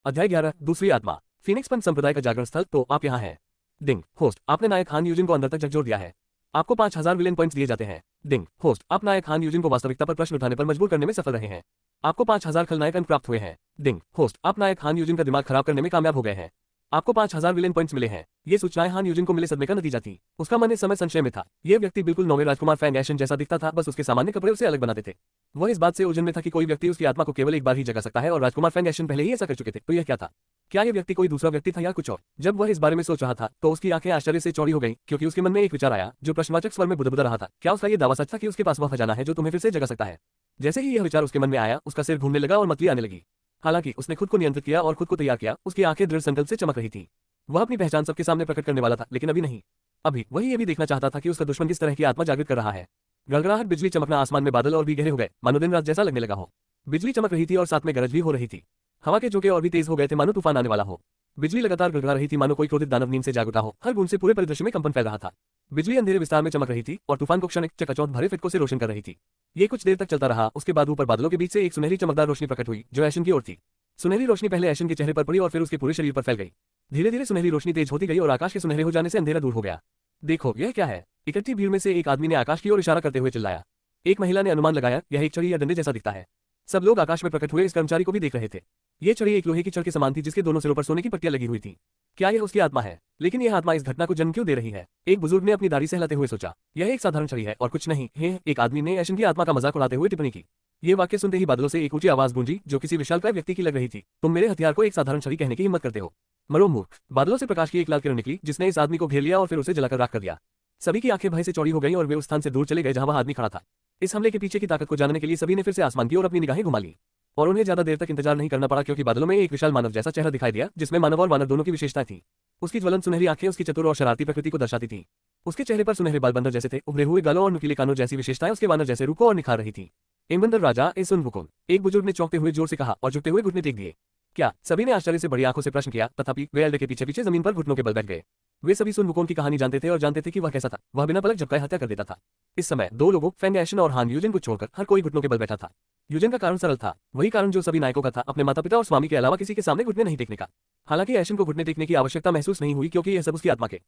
अध्याय 11 दूसरी आत्मा। फीनिक्स पंथ संप्रदाय का जागरण स्थल। तो आप यहाँ हैं। डिंग होस्ट, आपने नायक हान यूजिन को अंदर तक झकझोर दिया है। आपको 5000 विलेन पॉइंट्स दिए जाते हैं। डिंग होस्ट, आप नायक हान यूजिन को वास्तविकता पर प्रश्न उठाने पर मजबूर करने में सफल रहे हैं। आपको 5000 खलनायक अंक प्राप्त हुए हैं। डिंग होस्ट, आप नायक हान यूजिन का दिमाग खराब करने में कामयाब हो गए हैं। आपको 5000 विलेन पॉइंट्स मिले हैं। ये सूचनाएं हान यूजिन को मिले सदमे का नतीजा थी। उसका मन इस समय संशय में था। यह व्यक्ति बिल्कुल नौवें राजकुमार फैंग एशन जैसा दिखता था, बस उसके सामान्य कपड़े उसे अलग बनाते थे। वह इस बात से उलझन में था कि कोई व्यक्ति उसकी आत्मा को केवल एक बार ही जगा सकता है और राजकुमार फैंग एशन पहले ही ऐसा कर चुके थे। तो यह क्या था? क्या यह व्यक्ति कोई दूसरा व्यक्ति था या कुछ और? जब वह इस बारे में सोच रहा था तो उसकी आंखें आश्चर्य से चौड़ी हो गईं, क्योंकि उसके मन में एक विचार आया जो प्रश्नवाचक स्वर में बुदबुदा रहा था। क्या उसका यह दावा सच था कि उसके पास वह खजाना है जो तुम्हें फिर से जगा सकता है? जैसे ही यह विचार उसके मन में आया, उसका सिर घूमने लगा और मतली आने लगी। हालांकि उसने खुद को नियंत्रित किया और खुद को तैयार किया। उसकी आंखें दृढ़ संकल्प से चमक रही थी। वह अपनी पहचान सबके सामने प्रकट करने वाला था, लेकिन अभी नहीं। अभी वही ये भी देखना चाहता था कि उसका दुश्मन किस तरह की आत्मा जागृत कर रहा है। गड़गड़ाहट, बिजली चमकना, आसमान में बादल और भी गहरे हो गए, मानो दिन रात जैसा लगने लगा हो। बिजली चमक रही थी और साथ में गरज भी हो रही थी। हवा के झोंके और भी तेज हो गए थे, मानो तूफान आने वाला हो। बिजली लगातार गड़गड़ा रही थी, मानो कोई क्रोधित दानव नींद से जाग उठा हो। हर बूंद से पूरे परिदृश्य में कंपन फैल रहा था। बिजली अंधेरे विस्तार में चमक रही थी और तूफान को क्षणिक चकाचौंध भरे फिटकों से रोशन कर रही थी। ये कुछ देर तक चलता रहा। उसके बाद ऊपर बादलों के बीच से एक सुनहरी चमकदार रोशनी प्रकट हुई जो एशन की ओर थी। सुनहरी रोशनी पहले एशन के चेहरे पर पड़ी और फिर उसके पूरे शरीर पर फैल गई। धीरे धीरे सुनहरी रोशनी तेज होती गई और आकाश के सुनहरे हो जाने से अंधेरा दूर हो गया। देखो, यह क्या है? इकट्ठी भीड़ में से एक आदमी ने आकाश की ओर इशारा करते हुए चिल्लाया। एक महिला ने अनुमान लगाया, यह एक छड़ी या डंडे जैसा दिखता है। सब लोग आकाश में प्रकट हुए इस कर्मचारी को भी देख रहे थे। यह छड़ी एक लोहे की छड़ के समान थी जिसके दोनों सिरों पर सोने की पट्टियां लगी हुई थी। क्या यह उसकी आत्मा है? लेकिन यह आत्मा इस घटना को जन्म क्यों दे रही है? एक बुजुर्ग ने अपनी दाढ़ी सहलाते हुए सोचा। यह एक साधारण छड़ी है और कुछ नहीं है। एक आदमी ने एशन की आत्मा का मजाक उड़ाते हुए टिप्पणी की। ये वाक्य सुनते ही बादलों से एक ऊंची आवाज गूंजी जो किसी विशालकाय व्यक्ति की लग रही थी। तुम मेरे हथियार को एक साधारण छड़ी कहने की हिम्मत करते हो? मरो मूर्ख। बादलों से प्रकाश की एक लाल किरण निकली जिसने इस आदमी को घेर लिया और फिर उसे जलाकर राख कर दिया। सभी की आंखें भय से चौड़ी हो गईं और वे उस स्थान से दूर चले गए जहां वह आदमी खड़ा था। इस हमले के पीछे की ताकत को जानने के लिए सभी ने फिर से आसमान की ओर अपनी निगाहें घुमा ली। और उन्हें ज्यादा देर तक इंतजार नहीं करना पड़ा, क्योंकि बादलों में एक विशाल मानव जैसा चेहरा दिखाई दिया जिसमें मानव और वानर दोनों की विशेषताएं थी। उसकी ज्वलन सुनहरी आंखें उसकी चतुर और शरारती प्रकृति को दर्शाती थी। उसके चेहरे पर सुनहरे बाल बंदर जैसे थे। उभरे हुए गालों और नुकीले कानों जैसी विशेषताएं उसके वानर जैसे रूखों और निखार रही थी। एमबंदर राजा ए सुन वुकोन, एक बुजुर्ग ने चौंकते हुए जोर से कहा और झुकते हुए घुटने टेक दिए। क्या? सभी ने आश्चर्य से बड़ी आंखों से प्रश्न किया, तथापि वे एल्डर के पीछे पीछे जमीन पर घुटनों के बल बैठ गए। वे सभी सुन वुकोन की कहानी जानते थे और जानते थे कि वह कैसा था। वह बिना पलक झपकाए हत्या कर देता था। इस समय दो लोगों, फैंग एशन और हान यूजिन को छोड़कर हर कोई घुटनों के बल बैठा था। यूजिन का कारण सरल था, वही कारण जो सभी नायकों का था, अपने माता पिता और स्वामी के अलावा किसी के सामने घुटने नहीं टेकने का। हालांकि एशन को घुटने टेकने की आवश्यकता महसूस नहीं हुई, क्योंकि यह सब उसकी आत्मा के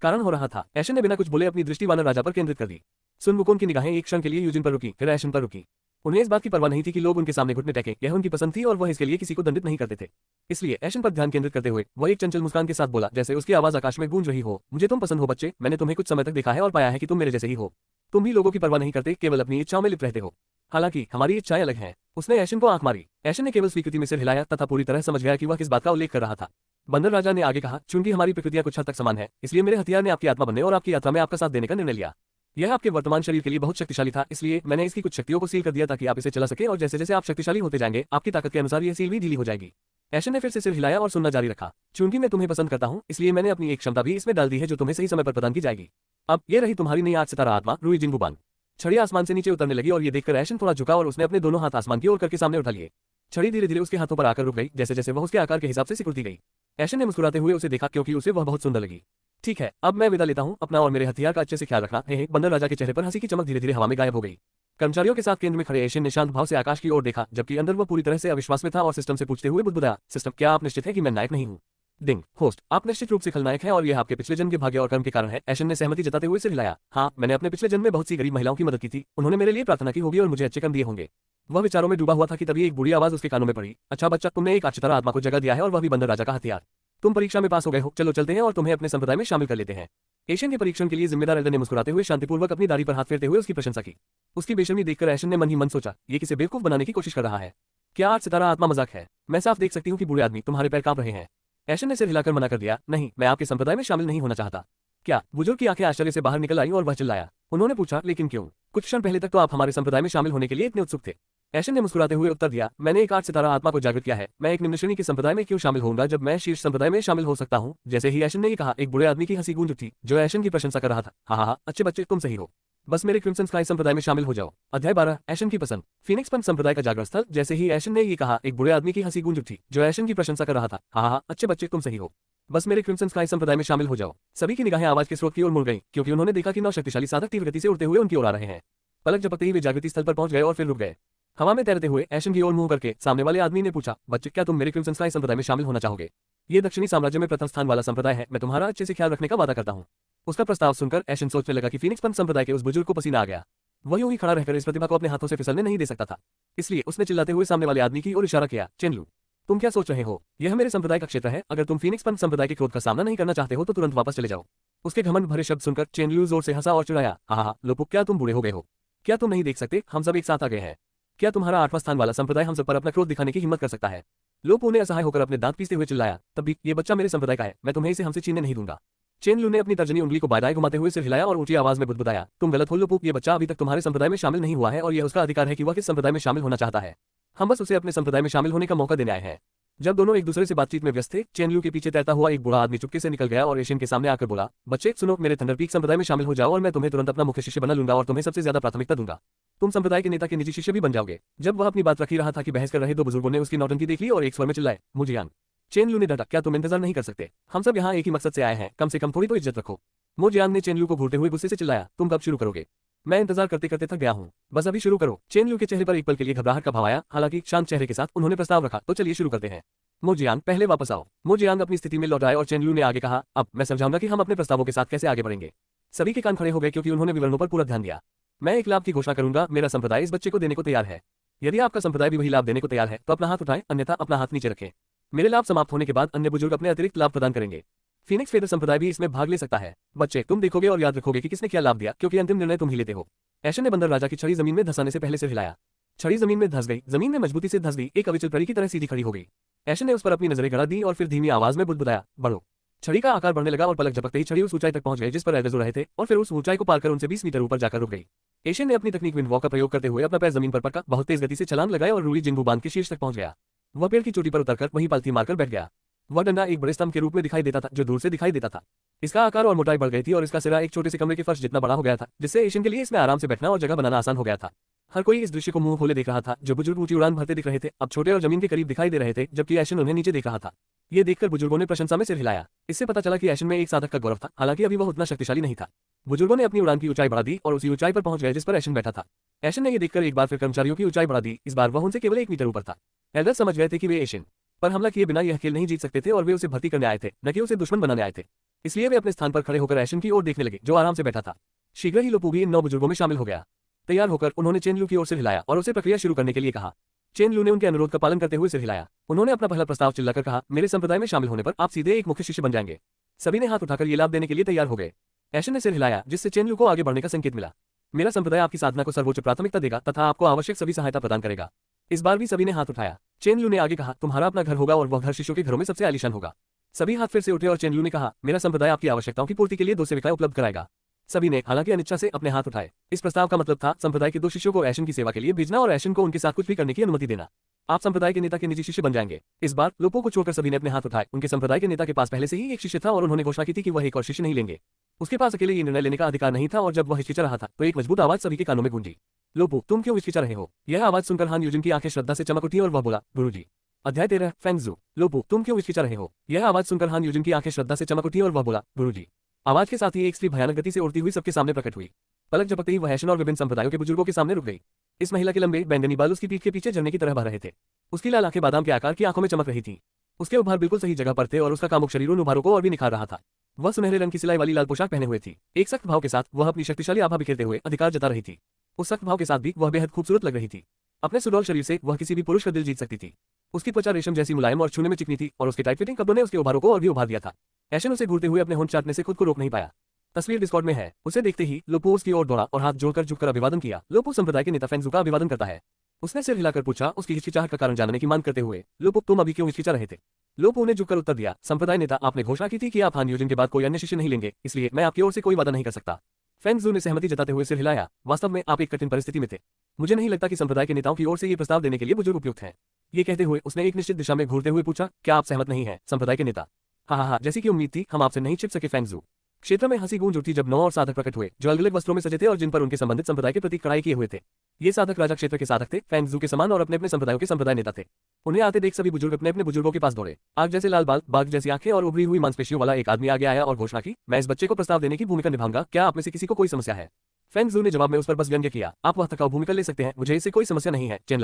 कारण हो रहा था। एशन ने बिना कुछ बोले अपनी दृष्टि वानर राजा पर केंद्रित कर दी। सुन वुकोन की निगाहें एक क्षण के लिए यूजिन पर रुकी, फिर एशन पर रुकी। उन्हें इस बात की परवाह नहीं थी कि लोग उनके सामने घुटने टेकें, यह उनकी पसंद थी और वह इसके लिए किसी को दंडित नहीं करते थे। इसलिए एशन पर ध्यान केंद्रित करते हुए वह एक चंचल मुस्कान के साथ बोला, जैसे उसकी आवाज आकाश में गूंज रही हो। मुझे तुम पसंद हो बच्चे, मैंने तुम्हें कुछ समय तक देखा है और पाया है कि तुम मेरे जैसे ही हो। तुम भी लोगों की परवाह नहीं करते, केवल अपनी इच्छाओं में लिप्त रहते हो। हालांकि हमारी इच्छाएं अलग हैं। उसने एशन को आंख मारी। एशन ने केवल स्वीकृति में सिर हिलाया तथा पूरी तरह समझ गया कि वह किस बात का उल्लेख कर रहा था। बंदर राजा ने आगे कहा, चूंकि हमारी प्रकृतियां कुछ हद तक समान है, इसलिए मेरे हथियार ने आपकी आत्मा बनने और आपकी यात्रा में आपका साथ देने का निर्णय लिया। यह आपके वर्तमान शरीर के लिए बहुत शक्तिशाली था, इसलिए मैंने इसकी कुछ शक्तियों को सील कर दिया ताकि आप इसे चला सके, और जैसे जैसे आप शक्तिशाली होते जाएंगे आपकी ताकत के अनुसार यह सील भी ढीली हो जाएगी। एशन ने फिर से सिर हिलाया और सुनना जारी रखा। चूंकि मैं तुम्हें पसंद करता हूं, इसलिए मैंने अपनी एक क्षमता भी इसमें डाल दी है जो तुम्हें सही समय पर प्रदान की जाएगी। अब ये रही तुम्हारी नई 8 सितारा आत्मा रुई जिंगुबान। छड़ी आसमान से नीचे उतरने लगी और ये देखकर एशन थोड़ा झुका और उसने अपने दोनों हाथ आसमान की ओर करके सामने उठा लिए। छड़ी धीरे धीरे उसके हाथों पर आकर रुक गई, जैसे जैसे वह उसके आकार के हिसाब से सिकुड़ती गई। एशन ने मुस्कुराते हुए उसे देखा, क्योंकि उसे वह बहुत सुंदर लगी। ठीक है, अब मैं विदा लेता हूं। अपना और मेरे हथियार का अच्छे से ख्याल रखना। हे बंदर राजा के चेहरे पर हंसी की चमक धीरे धीरे हवा में गायब हो गई। कर्मचारियों के साथ केंद्र में खड़े एशन ने शांत भाव से आकाश की ओर देखा, जबकि अंदर वह पूरी तरह से अविश्वास में था और सिस्टम से पूछते हुए बुदबुदाया, सिस्टम, क्या आप निश्चित है कि मैं नायक नहीं हूं? डिंग होस्ट, आप निश्चित रूप से खलनायक हैं और यह आपके पिछले जन्म के भाग्य और कर्म के कारण है। एशन ने सहमति जताते हुए सिर हिलाया। हाँ, मैंने अपने पिछले जन्म में बहुत सी गरीब महिलाओं की मदद की थी। उन्होंने मेरे लिए प्रार्थना की होगी और मुझे अच्छे कर्म दिए होंगे। वह विचारों में डूबा हुआ था कि तभी एक बुरी आवाज उसके कानों में पड़ी। अच्छा बच्चा, तुमने एक अच्छी आत्मा को जगह दिया है और वह भी बंदर राजा का हथियार। तुम परीक्षा में पास हो गए हो। चलो चलते हैं और तुम्हें अपने संप्रदाय में शामिल कर लेते हैं। एशन के परीक्षण के लिए जिम्मेदार एल्डर ने मुस्कुराते हुए शांतिपूर्वक अपनी दाढ़ी पर हाथ फेरते हुए उसकी प्रशंसा की। उसकी बेशर्मी देखकर एशन ने मन ही मन सोचा, ये किसे बेवकूफ बनाने की कोशिश कर रहा है। क्या 8 सितारा आत्मा मजाक है? मैं साफ देख सकती हूँ कि बुरे आदमी तुम्हारे पैर कांप रहे हैं। एशन ने सिर हिलाकर मना कर दिया, नहीं, मैं आपके संप्रदाय में शामिल नहीं होना चाहता। क्या? बुजुर्ग की आंखें आश्चर्य से बाहर निकल आई और वह चिल्लाया। उन्होंने पूछा, लेकिन क्यों? कुछ क्षण पहले तक तो आप हमारे संप्रदाय में शामिल होने के लिए इतने उत्सुक थे। एशन ने मुस्कुराते हुए उत्तर दिया, मैंने एक 8 सितारा आत्मा को जागृत किया है। मैं एक निम्न श्रेणी के संप्रदाय में क्यों शामिल होऊंगा जब मैं शीर्ष संप्रदाय में शामिल हो सकता हूँ। जैसे ही एशन ने ये कहा, एक बुरे आदमी की हंसी गूंज उठी जो एशन की प्रशंसा कर रहा था। हाँ, अच्छे बच्चे, तुम सही हो। बस मेरे क्रिम्सन स्काई संप्रदाय में शामिल हो जाओ। अध्याय 12 एशन की पसंद। फीनिक्स पंथ संप्रदाय का जागरण स्थल। जैसे ही एशन ने ये कहा, एक बुरे आदमी की हंसी गूंज उठी जो एशन की प्रशंसा कर रहा था। हाँ, अच्छे बच्चे, तुम सही हो। बस मेरे क्रिम्सन स्काई संप्रदाय में शामिल हो जाओ। सभी की निगाहें आवाज के स्रोत की ओर मुड़ गईं, क्योंकि उन्होंने देखा कि 9 शक्तिशाली साधक तीव्र गति से उड़ते हुए उनकी ओर आ रहे हैं। पलक झपकते ही वे जागृति स्थल पर पहुंच गए और फिर रुक गए। हवा में तैरते हुए एशन की ओर मुंह करके सामने वाले आदमी ने पूछा, बच्चे क्या तुम मेरे क्रिम्सन स्काई संप्रदाय में शामिल होना चाहोगे? ये दक्षिणी साम्राज्य में प्रथम स्थान वाला संप्रदाय है, मैं तुम्हारा अच्छे से ख्याल रखने का वादा करता हूँ। उसका प्रस्ताव सुनकर एशन सोचने लगा कि फीनिक्स पंथ संप्रदाय के उस बुजुर्ग को पसीना आ गया। वह यूं ही खड़ा रहकर इस प्रतिभा को अपने हाथों से फिसलने नहीं दे सकता था। इसलिए उसने चिल्लाते हुए सामने वाले आदमी की ओर इशारा किया, चेनलू, तुम क्या सोच रहे हो? यह मेरे संप्रदाय का क्षेत्र है, अगर तुम फीनिक्स पंथ संप्रदाय के क्रोध का सामना नहीं करना चाहते हो तो तुरंत वापस चले जाओ। उसके घमंड भरे शब्द सुनकर चेनलू जोर से हंसा और चिढ़ाया, हा, लोपुक, क्या तुम बूढ़े हो गए हो? क्या तुम नहीं देख सकते हम सब एक साथ आ गए हैं? क्या तुम्हारा 8वां स्थान वाला संप्रदाय हम सब पर अपना क्रोध दिखाने की हिम्मत कर सकता है? लोपू ने असहाय होकर अपने दांत पीसते हुए चिल्लाया, तब भी ये बच्चा मेरे संप्रदाय का है, मैं तुम्हें इसे हमसे छीनने नहीं दूंगा। चेनलू ने अपनी तर्जनी उंगली को बादाएं घुमाते हुए सिर हिलाया और ऊंची आवाज में बुदबुदाया, तुम गलत हो लोपू, ये बच्चा अभी तक तुम्हारे संप्रदाय में शामिल नहीं हुआ है और यह उसका अधिकार है कि वह किस संप्रदाय में शामिल होना चाहता है। हम बस उसे अपने संप्रदाय में शामिल होने का मौका देने आए हैं। जब दोनों एक दूसरे से बातचीत में व्यस्त थे, चेनलू के पीछे तैरता हुआ एक बूढ़ा आदमी चुपके से निकल गया और एशियन के सामने आकर बोला, बच्चे सुनो, मेरे थंडरपीक संप्रदाय में शामिल हो जाओ और मैं तुम्हें तुरंत अपना मुख्य शिष्य बना लूंगा और तुम्हें सबसे ज्यादा प्राथमिकता दूंगा। तुम संप्रदाय के नेता के निजी शिष्य भी बन जाओगे। जब वह अपनी बात रख ही रहा था कि बहस कर रहे दो बुजुर्गों ने उसकी नौटंकी देख ली और एक स्वर में चिल्लाए, मुजियान। चेनलू ने डांटा, क्या तुम इंतजार नहीं कर सकते? हम सब यहाँ एक ही मकसद से आए हैं, कम से कम थोड़ी तो इज्जत रखो। मोजियान ने चेनलू को घूरते हुए गुस्से से चिल्लाया, तुम कब शुरू करोगे? मैं इंतजार करते करते थक गया हूँ, बस अभी शुरू करो। चेनलू के चेहरे पर एक पल के लिए घबराहट का भाव आया, हालांकि शांत चेहरे के साथ उन्होंने प्रस्ताव रखा, तो चलिए शुरू करते हैं। मोजियान, पहले वापस आओ। मोजियान अपनी स्थिति में लौट आए और चेनलू ने आगे कहा, अब मैं समझाऊंगा कि हम अपने प्रस्तावों के साथ कैसे आगे बढ़ेंगे। सभी के कान खड़े हो गए क्योंकि उन्होंने विवरणों पर पूरा ध्यान दिया। मैं एक लाभ की घोषणा करूंगा, मेरा संप्रदाय इस बच्चे को देने को तैयार है। यदि आपका संप्रदाय भी वही लाभ देने को तैयार है तो अपना हाथ उठाएं, अन्यथा अपना हाथ नीचे रखें। मेरे लाभ समाप्त होने के बाद अन्य बुजुर्ग अपने अतिरिक्त लाभ प्रदान करेंगे। फीनिक्स फेदर संप्रदाय भी इसमें भाग ले सकता है। बच्चे, तुम देखोगे और याद रखोगे कि किसने क्या लाभ दिया, क्योंकि अंतिम निर्णय तुम ही लेते हो। एशन ने बंदर राजा की छड़ी जमीन में धंसाने से पहले सिर हिलाया। छड़ी जमीन में धंस गई, जमीन में मजबूती से धंस गई, एक अविचल परी की तरह सीधी खड़ी हो गई। एशन ने उस पर अपनी नजरें गड़ा दी और फिर धीमी आवाज में बुदबुदाया, बढ़ो। छड़ी का आकार बढ़ने लगा और पलक झपकते ही छड़ी उस ऊंचाई तक पहुंच गई जिस पर एल्डर रहे थे और फिर उस ऊंचाई को पार कर उनसे 20 मीटर ऊपर जाकर रुक गई। एशियन ने अपनी तकनीक विंड वॉक का प्रयोग करते हुए अपना पैर जमीन पर पटका, बहुत तेज गति से छलांग लगाए और रूरी जिंबू बांध के शीर्ष तक पहुंच गया। वह पेड़ की चोटी पर उतरकर वहीं पालथी मारकर बैठ गया। वह डंडा एक बड़े स्तंभ के रूप में दिखाई देता था जो दूर से दिखाई देता था। इसका आकार और मोटाई बढ़ गई थी और इसका सिरा एक छोटे से कमरे के फर्श जितना बड़ा हो गया था, जिससे एशियन के लिए इसमें आराम से बैठना और जगह बनाना आसान हो गया था। हर कोई इस दृश्य को मुंह खोले देख रहा था। जो बुजुर्ग ऊंची उड़ान भरते दिख रहे थे अब छोटे और जमीन के करीब दिखाई दे रहे थे, जबकि एशियन उन्हें नीचे देख रहा था। ये देखकर बुजुर्गों ने प्रशंसा में सिर हिलाया। इससे पता चला कि एशियन में एक साधक का गौरव था, हालांकि अभी वह उतना शक्तिशाली नहीं था। बुजुर्गों ने अपनी उड़ान की ऊंचाई बढ़ा दी और उसी ऊंचाई पर पहुंच गए जिस पर एशियन बैठा था। एशियन ने ये देखकर एक बार फिर कर्मचारियों की ऊंचाई बढ़ा दी। इस बार वह उनसे केवल 1 मीटर ऊपर था। एल्डर समझ गए थे कि वे एशियन पर हमला किए बिना यह खेल नहीं जीत सकते थे और वे उसे भर्ती करने आए थे, न कि उसे दुश्मन बनाने आए थे। इसलिए वे अपने स्थान पर खड़े होकर एशियन की ओर देखने लगे जो आराम से बैठा था। शीघ्र ही लोपू भी इन 9 बुजुर्गों में शामिल हो गया। तैयार होकर उन्होंने चेनलू की ओर सिर हिलाया और उसे प्रक्रिया शुरू करने के लिए कहा। चेनलू ने उनके अनुरोध का पालन करते हुए सिर हिलाया। उन्होंने अपना पहला प्रस्ताव चिल्लाकर कहा, मेरे संप्रदाय में शामिल होने पर आप सीधे एक मुख्य शिष्य बन जाएंगे। सभी ने हाथ उठाकर ये लाभ देने के लिए तैयार हो गए। एशियन ने सिर हिलाया जिससे चेनलू को आगे बढ़ने का संकेत मिला। मेरा संप्रदाय आपकी साधना को सर्वोच्च प्राथमिकता देगा तथा आपको आवश्यक सभी सहायता प्रदान करेगा। इस बार भी सभी ने हाथ उठाया। चेनलू ने आगे कहा, तुम्हारा अपना घर होगा और वह घर शिष्यों के घरों में सबसे आलीशान होगा। सभी हाथ फिर से उठे और चेनलू ने कहा, मेरा संप्रदाय आपकी आवश्यकताओं की पूर्ति के लिए 2 सेविकाएं उपलब्ध कराएगा। सभी ने हालांकि अनिच्छा से अपने हाथ उठाए। इस प्रस्ताव का मतलब था संप्रदाय के 2 शिष्यों को एशियन की सेवा के लिए भेजना और एशियन को उनके साथ कुछ भी करने की अनुमति देना। आप संप्रदाय के नेता के निजी शिष्य बन जाएंगे। इस बार लोपो को छोड़कर सभी ने अपने हाथ उठाए। उनके संप्रदाय के नेता के पास पहले से ही एक शिष्य था और उन्होंने घोषणा की थी कि वह एक और शिष्य नहीं लेंगे। उसके पास अकेले ये निर्णय लेने का अधिकार नहीं था और जब वह हिचकिचा रहा था तो एक मजबूत आवाज सभी के कानों में गूंजी, लोपो, तुम क्यों हिचकिचा रहे हो? यह आवाज सुनकर हान यूजिन की आंखें श्रद्धा से चमक उठी और वह बोला, गुरुजी। अध्याय 13 फेंगजू। लोपो, तुम क्यों हिचकिचा रहे हो? यह आवाज सुनकर हान यूजिन की आंखें श्रद्धा से चमक उठी और वह बोला, गुरुजी। आवाज के साथ ही एक स्त्री भयानक गति से उड़ती हुई सबके सामने प्रकट हुई। पलक झपकते ही वह एशियन और विभिन्न संप्रदायों के बुजुर्गों के सामने रुक गई। इस महिला के लंबे बैंगनी बाल उसकी पीठ के पीछे झरने की तरह बह रहे थे। उसकी लाल आंखें बादाम के आकार की आंखों में चमक रही थीं। उसके उभार बिल्कुल सही जगह पर थे और उसका कामुक शरीर उन उभारों को और भी निखार रहा था। वह सुनहरे रंग की सिलाई वाली लाल पोशाक पहने हुए थी। एक सख्त भाव के साथ वह अपनी शक्तिशाली आभा बिखेरते हुए अधिकार जता रही थी। उस सख्त भाव के साथ भी वह बेहद खूबसूरत लग रही थी। अपने सुडौल शरीर से वह किसी भी पुरुष का दिल जीत सकती थी। उसकी त्वचा रेशम जैसी मुलायम और छूने में चिकनी थी और उसके टाइट फिटिंग कपड़ों ने उसके उभारों को और भी उभार दिया था। एशियन उसे घूरते हुए अपने होंठ चाटने से खुद को रोक नहीं पाया। तस्वीर डिस्कॉर्ड में है। उसे देखते ही लोपो उसकी ओर दौड़ा और हाथ जोड़कर झुककर अभिवादन किया। लोपो संप्रदाय के नेता फेंगजू का अभिवादन करता है। उसने सिर हिलाकर पूछा, उसकी हिचकिचाहट का कारण जानने की मांग करते हुए, लोपो, तुम अभी क्यों हिचकिचा रहे थे? लोपो ने झुककर उत्तर दिया, संप्रदाय नेता, आपने घोषणा की थी कि आप हान यूजिन के बाद कोई अन्य शिष्य नहीं लेंगे, इसलिए मैं आपकी ओर से कोई वादा नहीं कर सकता। फेंगजू ने सहमति जताते हुए सिर हिलाया। वास्तव में आप एक कठिन परिस्थिति में थे। मुझे नहीं लगता कि संप्रदाय के नेताओं की ओर से ये प्रस्ताव देने के लिए बुजुर्ग उपयुक्त हैं। ये कहते हुए उसने एक निश्चित दिशा में घूरते हुए पूछा, क्या आप सहमत नहीं हैं, संप्रदाय के नेता? हाँ, जैसी कि उम्मीद थी, हम आपसे नहीं छिप सके फेंगजू। क्षेत्र में हंसी गूंज उठी जब 9 और साधक प्रकट हुए जो अलग अलग वस्त्रों में सजे थे और जिन पर उनके संबंधित संप्रदाय के प्रतीक कढ़ाई किए हुए थे। ये साधक राजा क्षेत्र के साधक थे, फेंगजू के समान और अपने अपने संप्रदायों के संप्रदाय नेता थे। उन्हें आते देख सभी बुजुर्ग अपने अपने बुजुर्गों के पास दौड़े। आग जैसे लाल बाल, बाघ जैसी आंखें और उभरी हुई मांसपेशियों वाला एक आदमी आगे आया और घोषणा की, मैं इस बच्चे को प्रस्ताव देने की भूमिका निभाऊंगा। क्या आप में से किसी को कोई समस्या है? फेंगजू ने जवाब में उस पर बस व्यंग्य किया, आप वह थकाऊ भूमिका ले सकते हैं, मुझे इससे कोई समस्या नहीं है। चेन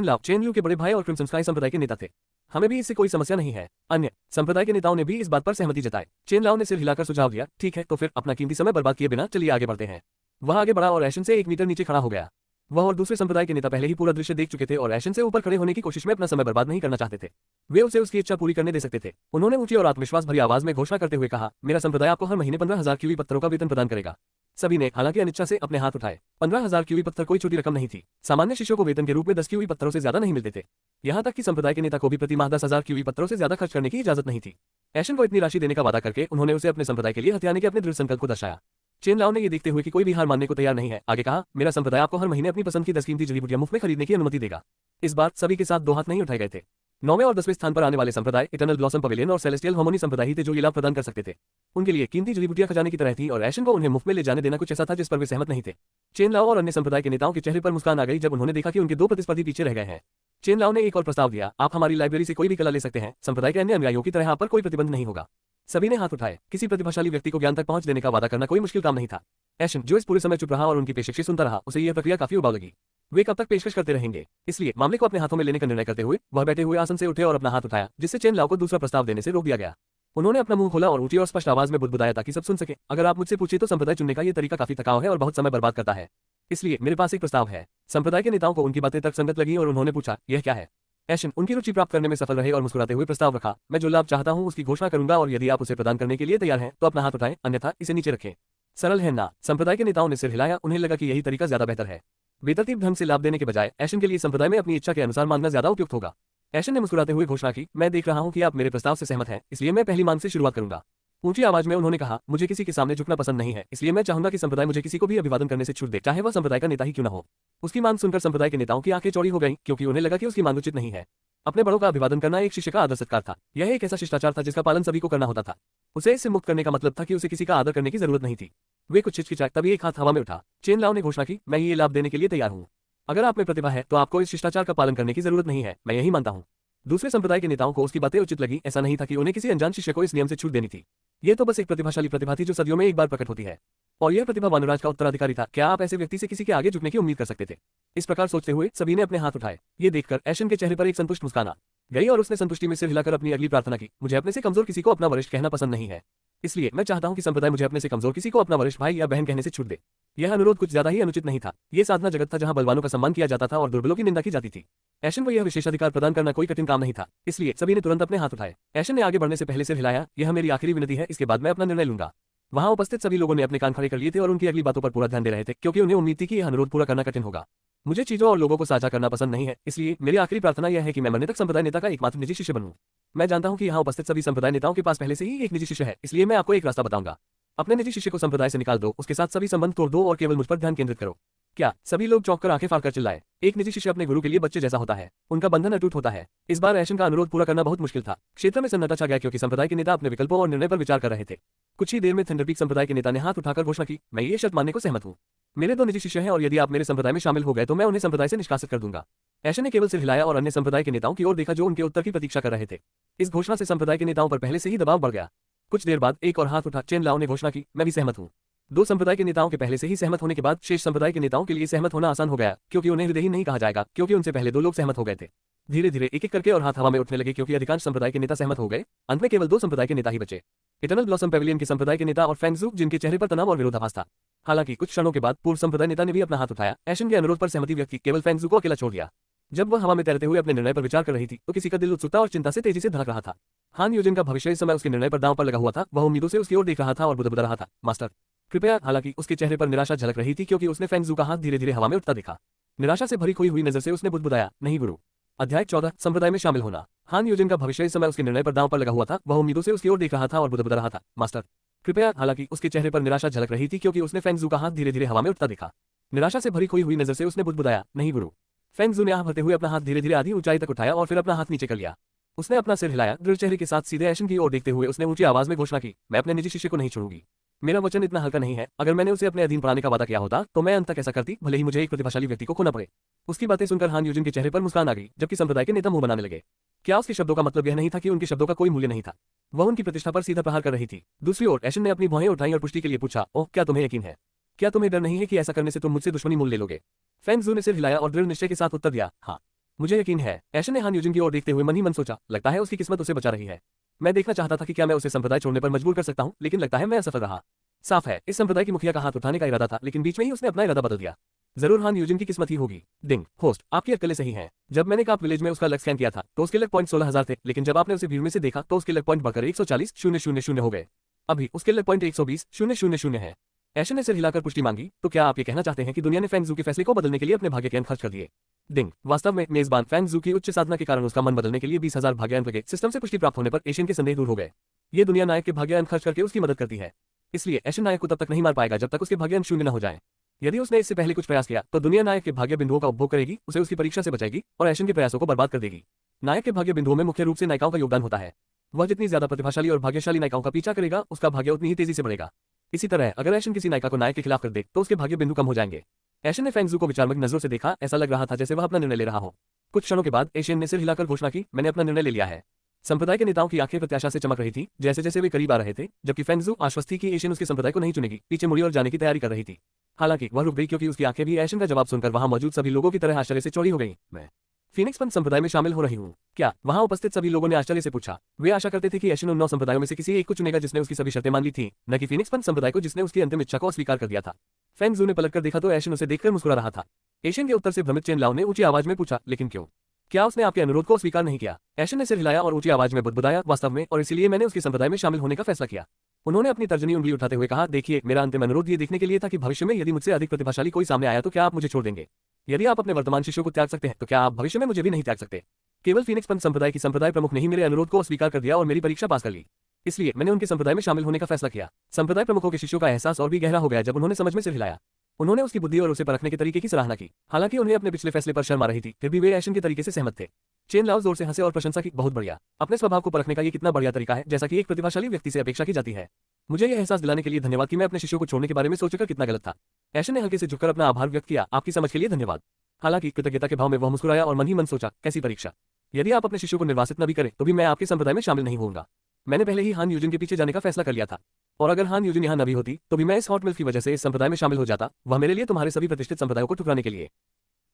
लाओ के बड़े भाई और क्रिम्सन स्काई संप्रदाय के नेता थे। हमें भी इससे कोई समस्या नहीं है। अन्य संप्रदाय के नेताओं ने भी इस बात पर सहमति जताई। चेन लाओ ने सिर हिलाकर सुझाव दिया, ठीक है, तो फिर अपना कीमती समय बर्बाद किए बिना चलिए आगे बढ़ते हैं। वह आगे बढ़ा और एशन से 1 मीटर नीचे खड़ा हो गया। वह और दूसरे संप्रदाय के नेता पहले ही पूरा दृश्य देख चुके थे और एशन से ऊपर खड़े होने की कोशिश में अपना समय बर्बाद नहीं करना चाहते थे। वे उसे उसकी इच्छा पूरी करने दे सकते थे। उन्होंने ऊंची और आत्मविश्वास भरी आवाज में घोषणा करते हुए कहा, मेरा संप्रदाय आपको हर महीने 15,000 क्यूबी पत्थरों का वेतन प्रदान करेगा। सभी ने हालांकि अनिच्छा से अपने हाथ उठाए। 15,000 क्यूबी पत्थर कोई छोटी रकम नहीं थी। सामान्य शिष्यों को वेतन के रूप में 10 क्यूबी पत्थरों से ज्यादा नहीं मिलते थे। यहाँ तक कि संप्रदाय के नेता को भी प्रति माह 10,000 क्यूबी पत्थरों से ज्यादा खर्च करने की इजाजत नहीं थी। एशन को इतनी राशि देने का वादा करके उन्होंने उसे अपने संप्रदाय के लिए हथियाने के अपने दृढ़ संकल्प को दर्शाया। चेन लाओ ने ये देखते हुए कि कोई भी हार मानने को तैयार नहीं है, आगे कहा, मेरा संप्रदाय आपको हर महीने अपनी पसंद की 10 कीमती जड़ी बूटियां मुफ्त में खरीदने की अनुमति देगा। इस बार सभी के साथ 2 हाथ नहीं उठाए गए थे। 9वें और 10वें स्थान पर आने वाले संप्रदाय इटर्नल ब्लॉसम पवेलियन और सेलेस्टियल हार्मोनी संप्रदाय ही थे जो ये लाभ प्रदान कर सकते थे। उनके लिए कीमती जड़ी बूटियां खजाने की तरह थी और एशन को उन्हें मुफ्त में ले जाने देना कुछ ऐसा था जिस पर वे सहमत नहीं थे। चेन लाओ और अन्य संप्रदाय के नेताओं के चेहरे पर मुस्कान आ गई जब उन्होंने देखा कि उनके 2 प्रतिस्पर्धी पीछे रह गए हैं। चेन लाओ ने एक और प्रस्ताव दिया, आप हमारी लाइब्रेरी से कोई भी कला ले सकते हैं, संप्रदाय के अन्य अनुयायियों की तरह आप पर कोई प्रतिबंध नहीं होगा। सभी ने हाथ उठाए। किसी प्रतिभाशाली व्यक्ति को ज्ञान तक पहुंच देने का वादा करना कोई मुश्किल काम नहीं था। एशन, जो इस पूरे समय चुप रहा और उनकी पेशकशें सुनता रहा, उसे यह प्रक्रिया काफी उबाऊ लगी। वे कब तक पेशकश करते रहेंगे? इसलिए मामले को अपने हाथों में लेने का निर्णय करते हुए वह बैठे हुए आसन से उठे और अपना हाथ उठाया, जिससे चेन लाओ को दूसरा प्रस्ताव देने से रोक दिया गया। उन्होंने अपना मुंह खोला और ऊंची और स्पष्ट आवाज में बुदबुदाया ताकि सब सुन सके, अगर आप मुझसे पूछे तो संप्रदाय चुनने का यह तरीका काफी थकाऊ है और बहुत समय बर्बाद करता है। इसलिए मेरे पास एक प्रस्ताव है। संप्रदाय के नेताओं को उनकी बातें तर्कसंगत लगी और उन्होंने पूछा, यह क्या है? एशन उनकी रुचि प्राप्त करने में सफल रहे और मुस्कुराते हुए प्रस्ताव रखा, मैं जो लाभ चाहता हूं उसकी घोषणा करूंगा और यदि आप उसे प्रदान करने के लिए तैयार हैं तो अपना हाथ उठाएं, अन्यथा इसे नीचे रखें। सरल है ना? संप्रदाय के नेताओं ने सिर हिलाया। उन्हें लगा कि यही तरीका ज्यादा बेहतर है। बेतरतीब ढंग से लाभ देने के बजाय एशन के लिए संप्रदाय में अपनी इच्छा के अनुसार मांगना ज्यादा उपयुक्त होगा। एशन ने मुस्कुराते हुए घोषणा की, मैं देख रहा हूं कि आप मेरे प्रस्ताव से सहमत हैं, इसलिए मैं पहली मांग से शुरुआत करूंगा। ऊंची आवाज में उन्होंने कहा, मुझे किसी के सामने झुकना पसंद नहीं है, इसलिए मैं चाहूंगा कि संप्रदाय मुझे किसी को भी अभिवादन करने से छूट दे, चाहे वह संप्रदाय का नेता ही क्यों न हो। उसकी मांग सुनकर संप्रदाय के नेताओं की आंखें चौड़ी हो गईं, क्योंकि उन्हें लगा कि उसकी मांग उचित नहीं है। अपने बड़ों का अभिवादन करना एक शिष्य का आदर सत्कार था। यह एक ऐसा शिष्टाचार था जिसका पालन सभी को करना होता था। उसे इससे मुक्त करने का मतलब था कि उसे किसी का आदर करने की जरूरत नहीं थी। वे कुछ हिचकिचाए, तभी एक हाथ हवा में उठा। चेन लाओ ने घोषणा की, मैं ये लाभ देने के लिए तैयार हूँ। अगर आप में प्रतिभा है तो आपको इस शिष्टाचार का पालन करने की जरूरत नहीं है, मैं यही मानता हूँ। दूसरे संप्रदाय के नेताओं को उसकी बातें उचित लगी। ऐसा नहीं था कि उन्हें किसी अनजान शिष्य को इस नियम से छूट देनी थी। ये तो बस एक प्रतिभाशाली प्रतिभा थी जो सदियों में एक बार प्रकट होती है, और यह प्रतिभा वानराज का उत्तराधिकारी था। क्या आप ऐसे व्यक्ति से किसी के आगे झुकने की उम्मीद कर सकते थे? इस प्रकार सोचते हुए सभी ने अपने हाथ उठाए। ये देखकर एशन के चेहरे पर एक संतुष्ट मुस्कान आ गई और उसने संतुष्टि में सिर हिलाकर अपनी अगली प्रार्थना की, मुझे अपने से कमजोर किसी को अपना वरिष्ठ कहना पसंद नहीं है, इसलिए मैं चाहता हूं कि संप्रदाय मुझे अपने से कमजोर किसी को अपना वरिष्ठ भाई या बहन कहने से छूट दे। यह अनुरोध कुछ ज्यादा ही अनुचित नहीं था। यह साधना जगत था जहां बलवानों का सम्मान किया जाता था और दुर्बलों की निंदा की जाती थी। एशन को यह विशेषाधिकार प्रदान करना कोई कठिन काम नहीं था, इसलिए सभी ने तुरंत अपने हाथ उठाए। एशन ने आगे बढ़ने से पहले सिर हिलाया, यह मेरी आखिरी विनती है, इसके बाद मैं अपना निर्णय लूंगा। वहां उपस्थित सभी लोगों ने अपने कान खड़े कर लिए थे और उनकी अगली बातों पर पूरा ध्यान दे रहे थे, क्योंकि उन्हें उम्मीद थी कि यह अनुरोध पूरा करना कठिन होगा। मुझे चीजों और लोगों को साझा करना पसंद नहीं है, इसलिए मेरी आखिरी प्रार्थना यह है कि मैं मरने तक संप्रदाय नेता का एकमात्र निजी शिष्य बनूं। मैं जानता हूं कि यहाँ उपस्थित सभी संप्रदाय नेताओं के पास पहले से ही एक निजी शिष्य है, इसलिए मैं आपको एक रास्ता बताऊंगा। अपने निजी शिष्य को संप्रदाय से निकाल दो, उसके साथ सभी संबंध तोड़ दो और केवल मुझ पर ध्यान केंद्रित करो। क्या? सभी लोग चौंक कर आंखें फाड़कर चिल्लाए। एक निजी शिष्य अपने गुरु के लिए बच्चे जैसा होता है, उनका बंधन अटूट होता है। इस बार एशन का अनुरोध पूरा करना बहुत मुश्किल था। क्षेत्र में सन्नाटा छा गया क्योंकि संप्रदाय के नेता अपने विकल्पों और निर्णय पर विचार कर रहे थे। कुछ ही देर में थंडरपीक संप्रदाय के नेता ने हाथ उठाकर घोषणा की, मैं ये शर्त मानने को सहमत हूँ। मेरे 2 निजी शिष्य हैं और यदि आप मेरे संप्रदाय में शामिल हो गए तो मैं उन्हें संप्रदाय से निष्कासित कर दूंगा। एशन ने केवल सिर हिलाया और अन्य संप्रदाय के नेताओं की ओर देखा जो उनके उत्तर की प्रतीक्षा कर रहे थे। इस घोषणा से संप्रदाय के नेताओं पर पहले से ही दबाव बढ़ गया। कुछ देर बाद एक और हाथ उठा। चेन लाओ ने घोषणा की, मैं भी सहमत हूँ। 2 संप्रदाय के नेताओं के पहले से ही सहमत होने के बाद शेष संप्रदाय के नेताओं के लिए सहमत होना आसान हो गया, क्योंकि उन्हें हृदयहीन नहीं कहा जाएगा, क्योंकि उनसे पहले 2 लोग सहमत हो गए थे। धीरे धीरे एक एक करके और हाथ हवा में उठने लगे क्योंकि अधिकांश संप्रदाय के नेता सहमत हो गए। अंत में केवल 2 संप्रदाय के नेता ही बचे, इटर्नल ब्लॉसम पेविलियन के संप्रदाय के नेता और फेंगजू, जिनके चेहरे पर तनाव और विरोधाभास था। हालांकि कुछ क्षणों के बाद पूर्व संप्रदाय नेता ने भी अपना हाथ उठाया। एशन के अनुरोध पर सहमति व्यक्त की, केवल फेंगजू को अकेला छोड़ दिया। जब वह हवा में तैरते हुए अपने निर्णय पर विचार कर रही थी तो किसी का दिल उत्सुकता और चिंता से तेजी से धड़क रहा था। हान यूजिन का भविष्य इस समय उसके निर्णय पर दांव पर लगा हुआ था। वह उम्मीदों से उसकी ओर देख रहा था और बुदबुदा रहा था, मास्टर कृपया। हालांकि उसके चेहरे पर निराशा झलक रही थी क्योंकि उसने फेंगजू का हाथ धीरे धीरे हवा में उठता देखा। निराशा से भरी खोई हुई नजर से उसने बुदबुदाया, नहीं गुरु। अध्याय 14 संप्रदाय में शामिल होना। हान यूजिन का भविष्य इस समय उसके निर्णय पर दांव पर लगा हुआ था। वह उम्मीदों से उसकी ओर देख रहा था और बुदबुदा रहा था, मास्टर कृपया। हालांकि उसके चेहरे पर निराशा झलक रही थी क्योंकि उसने फेंगजू का हाथ धीरे धीरे हवा में उठता देखा। निराशा से भरी खोई हुई नजर से उसने बुदबुदाया, नहीं गुरु। फेंगजू ने आह भरते हुए अपना हाथ धीरे धीरे आधी ऊंचाई तक उठाया और फिर अपना हाथ नीचे कर लिया। उसने अपना सिर हिलाया। दृढ़ चेहरे के साथ सीधे एशन की ओर देखते हुए उसने ऊंची आवाज में घोषणा की, मैं अपने निजी शिष्य को नहीं छोड़ूंगी। मेरा वचन इतना हल्का नहीं है। अगर मैंने उसे अपने अधीन पढ़ाने का वादा किया होता तो मैं अंत तक ऐसा करती, भले ही मुझे एक प्रतिभाशाली व्यक्ति को खोना पड़े। उसकी बातें सुनकर हान यूजिन के चेहरे पर मुस्कान आ गई, जबकि संप्रदाय के नेता मुंह बनाने लगे। क्या उसके शब्दों का मतलब यह नहीं था कि उनके शब्दों का कोई मूल्य नहीं था? वह उनकी प्रतिष्ठा पर सीधा प्रहार कर रही थी। दूसरी ओर एशन ने अपनी भौहें उठाई और पुष्टि के लिए पूछा, ओह, क्या तुम्हें यकीन है? क्या तुम्हें डर नहीं है कि ऐसा करने से तुम मुझसे दुश्मनी मोल ले लोगे? फेंग जू ने सिर हिलाया और दृढ़ निश्चय के साथ उत्तर दिया, हाँ, मुझे यकीन है। ऐशन ने हान यूजिन की ओर देखते हुए मन ही मन सोचा, लगता है उसकी किस्मत उसे बचा रही है। मैं देखना चाहता था कि क्या मैं उसे संप्रदाय छोड़ने पर मजबूर कर सकता हूं, लेकिन लगता है मैं असफल रहा। साफ है, इस संप्रदाय की मुखिया का हाथ उठाने का इरादा था, लेकिन बीच में ही उसने अपना इरादा बदल दिया। जरूर हान यूजिन की किस्मत ही होगी। डिंग, होस्ट, आपकी अटकलें सही हैं। जब मैंने काप विलेज में उसका लक स्कैन किया था तो उसके लक पॉइंट 16,000 थे, लेकिन जब आपने उसे भीड़ में से देखा तो उसके लक पॉइंट बढ़कर 140,000 हो गए। अभी उसके लक पॉइंट 120,000 है। ऐशन ने सिर हिलाकर पुष्टि मांगी, तो क्या आप ये कहना चाहते हैं कि दुनिया ने फेंग जू के फैसले को बदलने के लिए अपने भाग्य के अंक खर्च कर दिए? डिंग, वास्तव में मेजबान फेंग जू की उच्च साधना के कारण उसका मन बदलने के लिए 20,000 भाग्य अंक लगे। सिस्टम से पुष्टि प्राप्त होने पर एशियन के संदेह दूर हो गए। ये दुनिया नायक के भाग्य अंक खर्च करके उसकी मदद करती है, इसलिए एशियन नायक को तब तक नहीं मार पाएगा जब तक उसके भाग्य अंक 0 न हो जाए। यदि उसने इससे पहले कुछ प्रयास किया तो दुनिया नायक के भाग्य बिंदुओं का उपभोग करेगी, उसे उसकी परीक्षा से बचाएगी और एशियन के प्रयासों को बर्बाद कर देगी। नायक के भाग्य बिंदुओं में मुख्य रूप से नायिकाओं का योगदान होता है। वह जितनी ज्यादा प्रतिभाशाली और भाग्यशाली नायिकाओं का पीछा करेगा, उसका भाग्य उतनी ही तेजी से बढ़ेगा। इसी तरह अगर एशियन किसी नायिका को नायक के खिलाफ कर दे तो उसके भाग्य बिंदु कम हो जाएंगे। एशियन ने फेंग जू को विचारमग्न नजरों से देखा, ऐसा लग रहा था जैसे वह अपना निर्णय ले रहा हो। कुछ क्षणों के बाद एशियन ने सिर हिलाकर घोषणा की, मैंने अपना निर्णय ले लिया है। संप्रदाय के नेताओं की आंखें प्रत्याशा से चमक रही थी, जैसे जैसे वे करीब आ रहे थे, जबकि फेंग जू आश्वस्त थी कि एशियन उसके संप्रदाय को नहीं चुनेगी। पीछे मुड़ी और जाने की तैयारी कर रही थी। हालांकि वह रुक गई क्योंकि उसकी आंखें भी एशियन का जवाब सुनकर वहां मौजूद सभी लोगों की तरह आश्चर्य से चौड़ी हो गई। मैं फीनिक्स पंथ संप्रदाय में शामिल हो रही हूँ क्या? वहां उपस्थित सभी लोगों ने आश्चर्य से पूछा। वे आशा करते थे कि एशियन उन 9 संप्रदायों में से किसी एक को चुनेगा जिसने उसकी सभी शर्तें मान ली थी, न कि फीनिक्स पंथ संप्रदाय को जिसने उसकी अंतिम इच्छा को अस्वीकार कर दिया था। फेंग जू ने पलटकर देखा तो एशियन उसे देखकर मुस्कुरा रहा था। एशियन के उत्तर से भ्रमित चेन लाओ ने ऊंची आवाज में पूछा, लेकिन क्यों? क्या उसने आपके अनुरोध को स्वीकार नहीं किया? एशियन ने सिर हिलाया और ऊंची आवाज में बुदबुदाया, वास्तव में, और इसीलिए मैंने उसके संप्रदाय में शामिल होने का फैसला किया। उन्होंने अपनी तर्जनी उंगली उठाते हुए कहा, देखिए, मेरा अंतिम अनुरोध ये देखने के लिए था कि भविष्य में यदि मुझसे अधिक प्रतिभाशाली कोई सामने आया तो क्या आप मुझे छोड़ देंगे? यदि आप अपने वर्तमान शिष्यों को त्याग सकते हैं तो क्या आप भविष्य में मुझे भी नहीं त्याग सकते? केवल फीनिक्स पंथ संप्रदाय की संप्रदाय प्रमुख ने ही मेरे अनुरोध को अस्वीकार कर दिया और मेरी परीक्षा पास कर ली। इसलिए मैंने उनके संप्रदाय में शामिल होने का फैसला किया। संप्रदाय प्रमुखों के शिष्यों का एहसास और भी गहरा हो गया जब उन्होंने समझ में सिर हिलाया। उन्होंने उसकी बुद्धि और उसे परखने के तरीके की सराहना की। हालांकि उन्हें अपने पिछले फैसले पर शर्म आ रही थी, फिर भी वे एशियन के तरीके से सहमत थे। चेन लाओ जोर से हंसे और प्रशंसा की, बहुत बढ़िया। अपने स्वभाव को परखने का ये कितना बढ़िया तरीका है, जैसा कि एक प्रतिभाशाली व्यक्ति से अपेक्षा की जाती है। मुझे यह एहसास दिलाने के लिए धन्यवाद कि मैं अपने शिष्यों को छोड़ने के बारे में सोचकर कितना गलत था। एशियन ने हल्के से झुककर अपना आभार व्यक्त किया, आपकी समझ के लिए धन्यवाद। हालांकि कृतज्ञता के भाव में वह मुस्कुराया और मन ही मन सोचा, कैसी परीक्षा। यदि आप अपने शिष्यों को निर्वासित न भी करें तो भी मैं आपके संप्रदाय में शामिल नहीं होऊंगा। मैंने पहले ही हान यूजिन के पीछे जाने का फैसला कर लिया था, और अगर हान यूजिन यहाँ न भी होती तो भी मैं इस हॉट मिल्क की वजह से इस संप्रदाय में शामिल हो जाता। वह मेरे लिए तुम्हारे सभी प्रतिष्ठित संप्रदायों को ठुकराने के लिए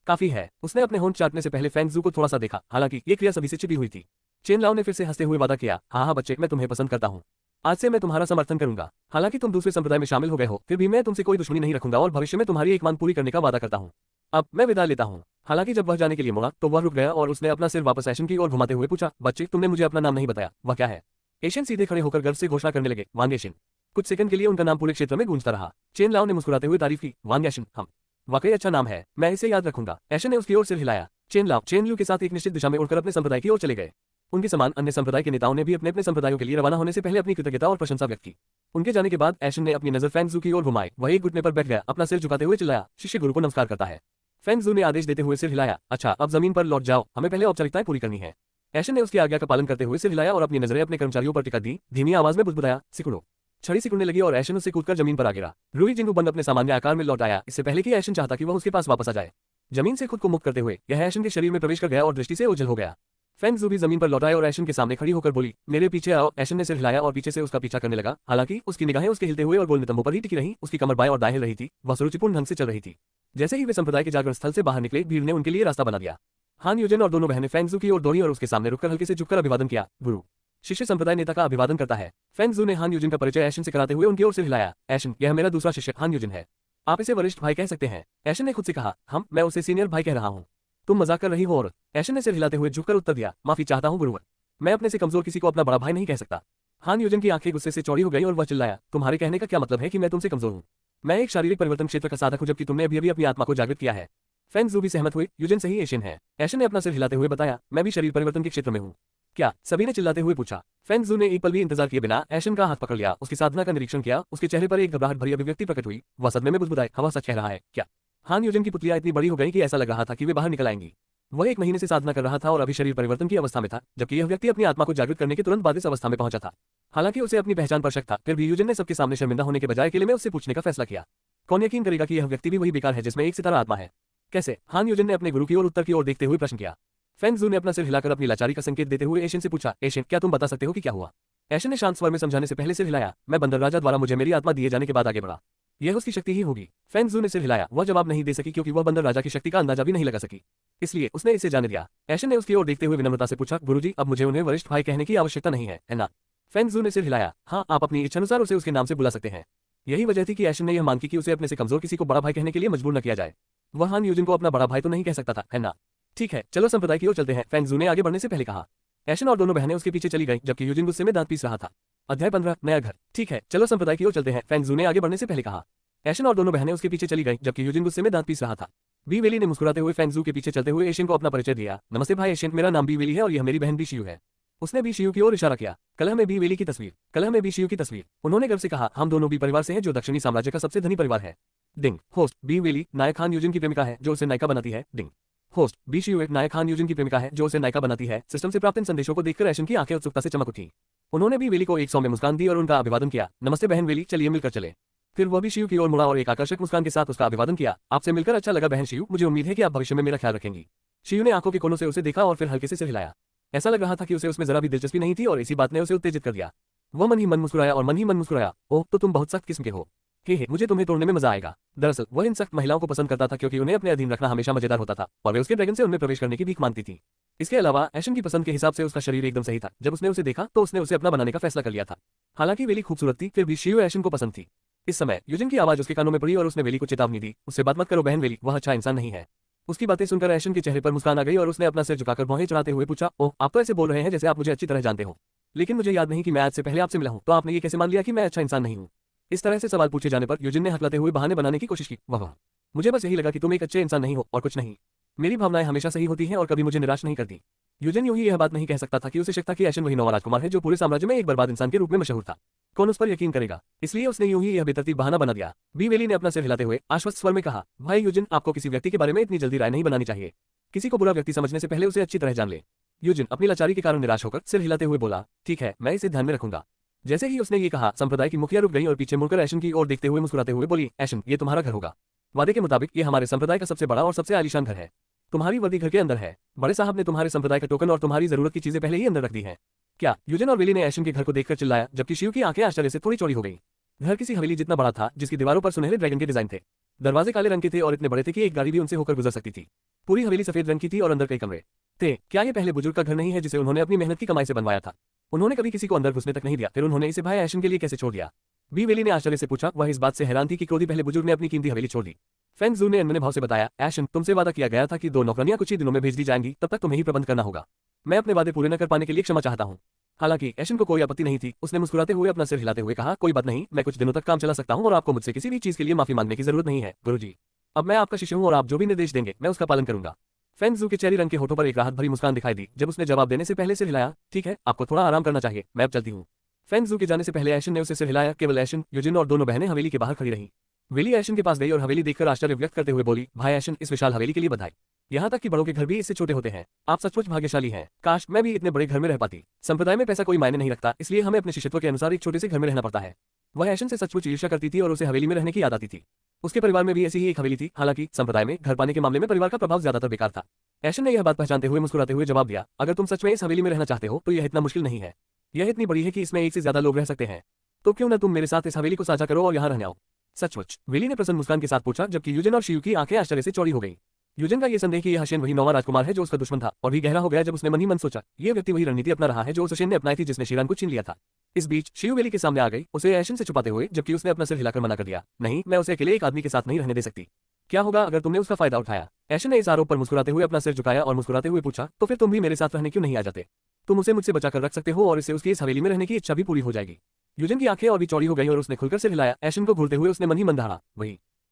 काफी है। उसने अपने होंठ चाटने से पहले फेंग जू को थोड़ा सा देखा, हालांकि ये क्रिया सभी से छिपी हुई थी। चेन लाओ ने फिर से हंसते हुए वादा किया, हाँ बच्चे, मैं तुम्हें पसंद करता हूँ। आज से मैं तुम्हारा समर्थन करूंगा। हालांकि तुम दूसरे संप्रदाय में शामिल हो गए हो, फिर भी मैं तुमसे कोई दुश्मनी नहीं रखूंगा और भविष्य में तुम्हारी एक मांग पूरी करने का वादा करता हूँ। अब मैं विदा लेता हूँ। हालांकि जब वह जाने के लिए मुड़ा तो वह रुक गया और उसने अपना सिर वापस एशियन की ओर घुमाते हुए पूछा, बच्चे, तुमने मुझे अपना नाम नहीं बताया, वह क्या है? एशियन सीधे खड़े होकर गर्व से घोषणा करने लगे, वांग एशियन। कुछ सेकंड के लिए उनका नाम पूरे क्षेत्र में गूंजता रहा। चेन लाओ ने मुस्कुराते हुए तारीफ की, वांग एशियन, हम वाकई अच्छा नाम है, मैं इसे याद रखूंगा। एशियन ने उसकी ओर सिर हिलाया। चेन लाओ चेन लू के साथ एक निश्चित दिशा में उड़कर अपने संप्रदाय की ओर चले गए। उनके समान अन्य संप्रदाय के नेताओं ने भी अपने अपने संप्रदायों के लिए रवाना होने से पहले अपनी कृतज्ञता और प्रशंसा व्यक्त की। उनके जाने के बाद एशियन ने अपनी नजर फेंग जू की ओर घुमाई। वह एक घुटने पर बैठ गया, अपना सिर झुकाते हुए चिल्लाया, शिष्य गुरु को नमस्कार करता है। फेंग जू ने आदेश देते हुए सिर हिलाया, अच्छा, अब जमीन पर लौट जाओ, हमें पहले औपचारिकताएं पूरी करनी है। एशियन ने उसकी आज्ञा का पालन करते हुए सिर हिलाया और अपनी नजरें अपने कर्मचारियों पर टिका दी। धीमी आवाज में बुदबुदाया, सिकुड़ो। छड़ी सिकुड़ने लगी और एशियन उससे कूदकर जमीन पर आ गिरा। रूई जिंगू बंद अपने सामान्य आकार में लौट आया, इससे पहले कि एशियन चाहता कि वह उसके पास वापस आ जाए। जमीन से खुद को मुक्त करते हुए यह एशियन के शरीर में प्रवेश कर गया और दृष्टि से ओझल हो गया। फेंग जू भी जमीन पर लौट आए और एशियन के सामने खड़ी होकर बोली, मेरे पीछे आओ। एशियन ने सिर हिलाया और पीछे से उसका पीछा करने लगा। हालांकि उसकी निगाहें उसके हिलते हुए और गोल नितंबों पर ही टिकी रहीं। उसकी कमर बाएं और दाएं हिल रही थी, वह सुरुचिपूर्ण ढंग से चल रही थी। जैसे ही वे संप्रदाय के जागरण स्थल से बाहर निकले, भीड़ ने उनके लिए रास्ता बना दिया। हान यूजिन और दोनों बहनें फेंग जू की ओर दौड़ी और उसके सामने रुककर हल्के से झुककर अभिवादन किया। गुरु शिष्य संप्रदाय नेता का अभिवादन करता है। फेंग जू ने हान यूजिन का परिचय एशियन से कराते हुए उनकी ओर सिर हिलाया। एशियन, यह मेरा दूसरा शिष्य हान यूजिन है, आप इसे वरिष्ठ भाई कह सकते हैं। एशियन ने खुद से कहा, मैं उसे सीनियर भाई कह रहा हूँ। तुम मजाक कर रही हो? और एशियन ने सिर हिलाते हुए झुककर उत्तर दिया, माफी चाहता हूँ गुरुवर, मैं अपने से कमजोर किसी को अपना बड़ा भाई नहीं कह सकता। हान यूजिन की आंखें गुस्से से चौड़ी हो गई और वह चिल्लाया, तुम्हारे कहने का क्या मतलब है कि मैं तुमसे कमजोर हूँ? मैं एक शारीरिक परिवर्तन क्षेत्र का साधक हूँ, जबकि तुमने अभी अभी अपनी आत्मा को जागृत किया है। फेंग जू भी सहमत हुई, यूजिन सही एशियन है। एशियन ने अपना सिर हिलाते हुए बताया, मैं भी शरीर परिवर्तन के क्षेत्र में हूँ। क्या? सभी ने चिल्लाते हुए पूछा। फेंग जू ने एक पल भी इंतजार किए बिना एशियन का हाथ पकड़ लिया, उसकी साधना का निरीक्षण किया। उसके चेहरे पर एक घबराहट भरी अभिव्यक्ति प्रकट हुई। वह सदमे में बुदबुदाए, हवा सच कह रहा है क्या? हान यूजिन की पुतलियां इतनी बड़ी हो गई कि ऐसा लग रहा था कि वे बाहर निकल आएंगी। वह 1 महीने से साधना कर रहा था और अभी शरीर परिवर्तन की अवस्था में था, जबकि यह व्यक्ति अपनी आत्मा को जागृत करने के तुरंत बाद इस अवस्था में पहुंचा था। हालांकि उसे अपनी पहचान पर शक था, फिर भी यूजिन ने सबके सामने शर्मिंदा होने के बजाय अकेले में उससे पूछने का फैसला किया। कौन यकीन करेगा कि यह व्यक्ति भी वही बेकार है जिसमें एक सितारा आत्मा है? कैसे? हान यूजिन ने अपने गुरु की ओर उत्तर की ओर देखते हुए प्रश्न किया। फेंग जू ने अपना सिर हिलाकर अपनी लाचारी का संकेत देते हुए एशियन से पूछा, एशियन, क्या तुम बता सकते हो कि क्या हुआ? एशियन ने शांत स्वर में समझाने से पहले सिर हिलाया, मैं बंदर राजा द्वारा मुझे मेरी आत्मा दिए जाने के बाद आगे बढ़ा। यह उसकी शक्ति ही होगी। फैंग जू ने सिर हिलाया। वह जवाब नहीं दे सकी क्योंकि वह बंदर राजा की शक्ति का अंदाजा भी नहीं लगा सकी, इसलिए उसने इसे जाने दिया। ऐशन ने उसकी ओर देखते हुए विनम्रता से पूछा, गुरुजी, अब मुझे उन्हें वरिष्ठ भाई कहने की आवश्यकता नहीं है ना? फैंग जू ने सिर हिलाया। हाँ, आप अपनी इच्छानुसार उसे उसके नाम से बुला सकते हैं। यही वजह थी कि ऐशन ने यह मान की कि उसे अपने से कमजोर किसी को बड़ा भाई कहने के लिए मजबूर न किया जाए। वह हान यूजिन को अपना बड़ा भाई तो नहीं कह सकता था, है ना? ठीक है, चलो संप्रदाय की ओर चलते हैं, फैंग जू ने आगे बढ़ने से पहले कहा। ऐशन और दोनों बहनें उसके पीछे चली गईं, जबकि यूजिन गुस्से में दांत पीस रहा था। अध्याय 15, नया घर। ठीक है, चलो संप्रदाय की ओर चलते हैं, फैंग जू ने आगे बढ़ने से पहले कहा। ऐशन और दोनों बहनें उसके पीछे चली गईं, जबकि यूजिन गुस्से में दांत पीस रहा था। बी वेली ने मुस्कुराते हुए फैंग जू के पीछे चलते हुए एशियन को अपना परिचय दिया। नमस्ते भाई एशियन, मेरा नाम बी वेली है और यह मेरी बहन बी शियू है। उसने बी शियू की ओर इशारा किया। कलह में बी वेली की तस्वीर, कलह में बी शियू की तस्वीर। उन्होंने गर्व से कहा, हम दोनों बी परिवार से हैं जो दक्षिणी साम्राज्य का सबसे धनी परिवार है। डिंग। होस्ट, बी वेली नायक खान यूजिन की प्रेमिका है जो उसे नायिका बनाती है। डिंग। होस्ट, बी शियू एक नायक खान यूजिन की प्रेमिका है जो उसे नायिका बनाती है। सिस्टम से प्राप्त इन संदेशों को देखकर ऐशन की आंखें उत्सुकता से चमक उठी। उन्होंने बी वेली को एक सौ में मुस्कान दी और उनका अभिवादन किया। नमस्ते बहन वेली, चलिए मिलकर चले। फिर वह भी शियू की ओर मुड़ा और एक आकर्षक मुस्कान के साथ उसका अभिवादन किया। आपसे मिलकर अच्छा लगा बहन शियू, मुझे उम्मीद है कि आप भविष्य में मेरा ख्याल रखेंगी। शियू ने आंखों के कोनों से उसे देखा और फिर हल्के से सिर हिलाया। ऐसा लग रहा था कि उसे उसमें जरा भी दिलचस्पी नहीं थी और इसी बात ने उसे उत्तेजित कर दिया। वह मन ही मन मुस्कुराया और मन ही मन मुस्कुराया। ओह, तो तुम बहुत सख्त किस्म के हो। हे, मुझे तुम्हें तोड़ने में मजा आएगा। दरअसल वह इन सख्त महिलाओं को पसंद करता था क्योंकि उन्हें अपने अधीन रखना हमेशा मजेदार होता था और वे उसके ड्रैगन से उनमें प्रवेश करने की भीख मांगती थी। इसके अलावा ऐशन की पसंद के हिसाब से उसका शरीर एकदम सही था। जब उसने उसे देखा तो उसने उसे अपना बनाने का फैसला कर लिया था। हालांकि वेली खूबसूरत थी, फिर भी शियू ऐशन को पसंद थी। इस समय यूजिन की आवाज उसके कानों में पड़ी और उसने वेली को चेतावनी दी, उससे बात मत करो बहन वेली, वह अच्छा इंसान नहीं है। उसकी बातें सुनकर ऐशन के चेहरे पर मुस्कान आ गई और उसने अपना सिर झुकाकर भौहें चढ़ाते हुए पूछा, ओह, आप तो ऐसे बोल रहे हैं जैसे आप मुझे अच्छी तरह जानते हो। लेकिन मुझे याद नहीं कि मैं आज से पहले आपसे मिला हूं, तो आपने ये कैसे मान लिया कि मैं अच्छा इंसान नहीं हूं? इस तरह से सवाल पूछे जाने पर यूजिन ने हकलाते हुए बहाने बनाने की कोशिश की। वाह, मुझे बस यही लगा कि तुम एक अच्छे इंसान नहीं हो और कुछ नहीं। मेरी भावनाएं हमेशा सही होती हैं और कभी मुझे निराश नहीं करती। यूजिन यूं ही यह बात नहीं कह सकता था कि उसे शक था कि ऐशन वही नौवा राजकुमार है जो पूरे साम्राज्य में एक बर्बाद इंसान के रूप में मशहूर था। कौन उस पर यकीन करेगा? इसलिए उसने यूं ही यह बेतरतीब बहाना बना दिया। बी वेली ने अपना सिर हिलाते हुए आश्वस्त स्वर में कहा, भाई यूजिन, आपको किसी व्यक्ति के बारे में इतनी जल्दी राय नहीं बनानी चाहिए। किसी को बुरा व्यक्ति समझने से पहले उसे अच्छी तरह जान ले। यूजिन अपनी लाचारी के कारण निराश होकर सिर हिलाते हुए बोला, ठीक है, मैं इसे ध्यान में रखूंगा। जैसे ही उसने ये कहा, संप्रदाय की मुखिया रुक गई और पीछे मुड़कर ऐशन की ओर देखते हुए मुस्कुराते हुए बोली, ऐशन, ये तुम्हारा घर होगा। वादे के मुताबिक ये हमारे संप्रदाय का सबसे बड़ा और सबसे आलीशान घर है। तुम्हारी वर्दी घर के अंदर है। बड़े साहब ने तुम्हारे संप्रदाय का टोकन और तुम्हारी जरूरत की चीजें पहले ही अंदर रख दी हैं। क्या? यूजिन और वेली ने ऐशन के घर को देखकर चिल्लाया, जबकि शियू की आंखें आश्चर्य से थोड़ी चौड़ी हो गई। घर किसी हवेली जितना बड़ा था जिसकी दीवारों पर सुनहरे ड्रैगन के डिजाइन थे। दरवाजे काले रंग के थे और इतने बड़े थे कि एक गाड़ी भी उनसे होकर गुजर सकती थी। पूरी हवेली सफेद रंग की थी और अंदर कई कमरे थे। क्या ये पहले बुजुर्ग का घर नहीं है जिसे उन्होंने अपनी मेहनत की कमाई से बनवाया था? उन्होंने कभी किसी को अंदर घुसने तक नहीं दिया, फिर उन्होंने इसे भाई ऐशन के लिए कैसे छोड़ दिया? बी वेली ने आश्चर्य से पूछा। वह इस बात से हैरान थी कि क्रोधी पहले बुजुर्ग ने अपनी कीमती हवेली छोड़ दी। फैंग जू ने अनमने भाव से बताया, ऐशन, तुमसे वादा किया गया था कि 2 नौकरानियां कुछ ही दिनों में भेज दी जाएंगी, तब तक तुम्हें ही प्रबंध करना होगा। मैं अपने वादे पूरे न कर पाने के लिए क्षमा चाहता हूं। हालांकि ऐशन को कोई आपत्ति नहीं थी। उसने मुस्कुराते हुए अपना सिर हिलाते हुए कहा, कोई बात नहीं, मैं कुछ दिनों तक काम चला सकता हूं और आपको मुझसे किसी भी चीज के लिए माफी मांगने की जरूरत नहीं है गुरुजी। अब मैं आपका शिष्य हूं और आप जो भी निर्देश देंगे मैं उसका पालन करूंगा। फैंग जू के चेरी रंग के होठों पर एक राहत भरी मुस्कान दिखाई दी जब उसने जवाब देने से पहले सिर हिलाया। ठीक है, आपको थोड़ा आराम करना चाहिए, मैं अब चलती हूँ। फैंग जू के जाने से पहले ऐशन ने उसे सिर हिलाया। केवल ऐशन, यूजिन और दोनों बहनें हवेली के बाहर खड़ी रहीं। वेली ऐशन के पास गई और हवेली देखकर आश्चर्य व्यक्त करते हुए बोली, भाई ऐशन, इस विशाल हवेली के लिए बधाई। यहाँ तक कि बड़ों के घर भी इससे छोटे होते हैं। आप सचमुच भाग्यशाली हैं। काश मैं भी इतने बड़े घर में रह पाती। संप्रदाय में पैसा कोई मायने नहीं रखता, इसलिए हमें अपने शिष्यत्व के अनुसार एक छोटे से घर में रहना पड़ता है। वह ऐशन से सचमुच ईर्ष्या करती थी और उसे हवेली में रहने की याद आती थी। उसके परिवार में भी ऐसी ही एक हवेली थी। हालांकि संप्रदाय में घर पाने के मामले में परिवार का प्रभाव ज्यादातर बेकार था। ऐशन ने यह बात पहचानते हुए मुस्कुराते हुए जवाब दिया, अगर तुम सच में इस हवेली में रहना चाहते हो तो यह इतना मुश्किल नहीं है। यह इतनी बड़ी है कि इसमें एक से ज्यादा लोग रह सकते हैं। तो क्यों न तुम मेरे साथ इस हवेली को साझा करो और यहाँ रहने आओ। सचमुच? वेली ने प्रसन्न मुस्कान के साथ पूछा, जबकि यूजिन और शियू की आंखें आश्चर्य से चौड़ी हो गई। यूजिन का यह संदेह कि यह हशेन वही नौवा राजकुमार है जो उसका दुश्मन था और भी गहरा हो गया जब उसने मन ही मन सोचा, ये व्यक्ति वही रणनीति अपना रहा है जो उस हशेन ने अपनाई थी जिसने शीरान को छीन लिया था। इस बीच शियू वेली के सामने आ गई, उसे ऐशन से छुपाते हुए, जबकि उसने अपना सिर हिलाकर मना कर दिया। नहीं, मैं उसे अकेले एक आदमी के साथ नहीं रहने दे सकती। क्या होगा अगर तुमने उसका फायदा उठाया? ऐशन ने इस आरोप पर मुस्कुराते हुए अपना सिर झुकाया और मुस्कुराते हुए पूछा, तो फिर तुम भी मेरे साथ रहने क्यों नहीं आ जाते? तुम उसे मुझसे बचाकर रख सकते हो और इससे उसकी इस हवेली में रहने की इच्छा भी पूरी हो जाएगी। यूजिन की आंखें और भी चौड़ी हो गई और उसने खुलकर सिर हिलाया। ऐशन को घूरते हुए उसने मन ही मन दहाड़ा,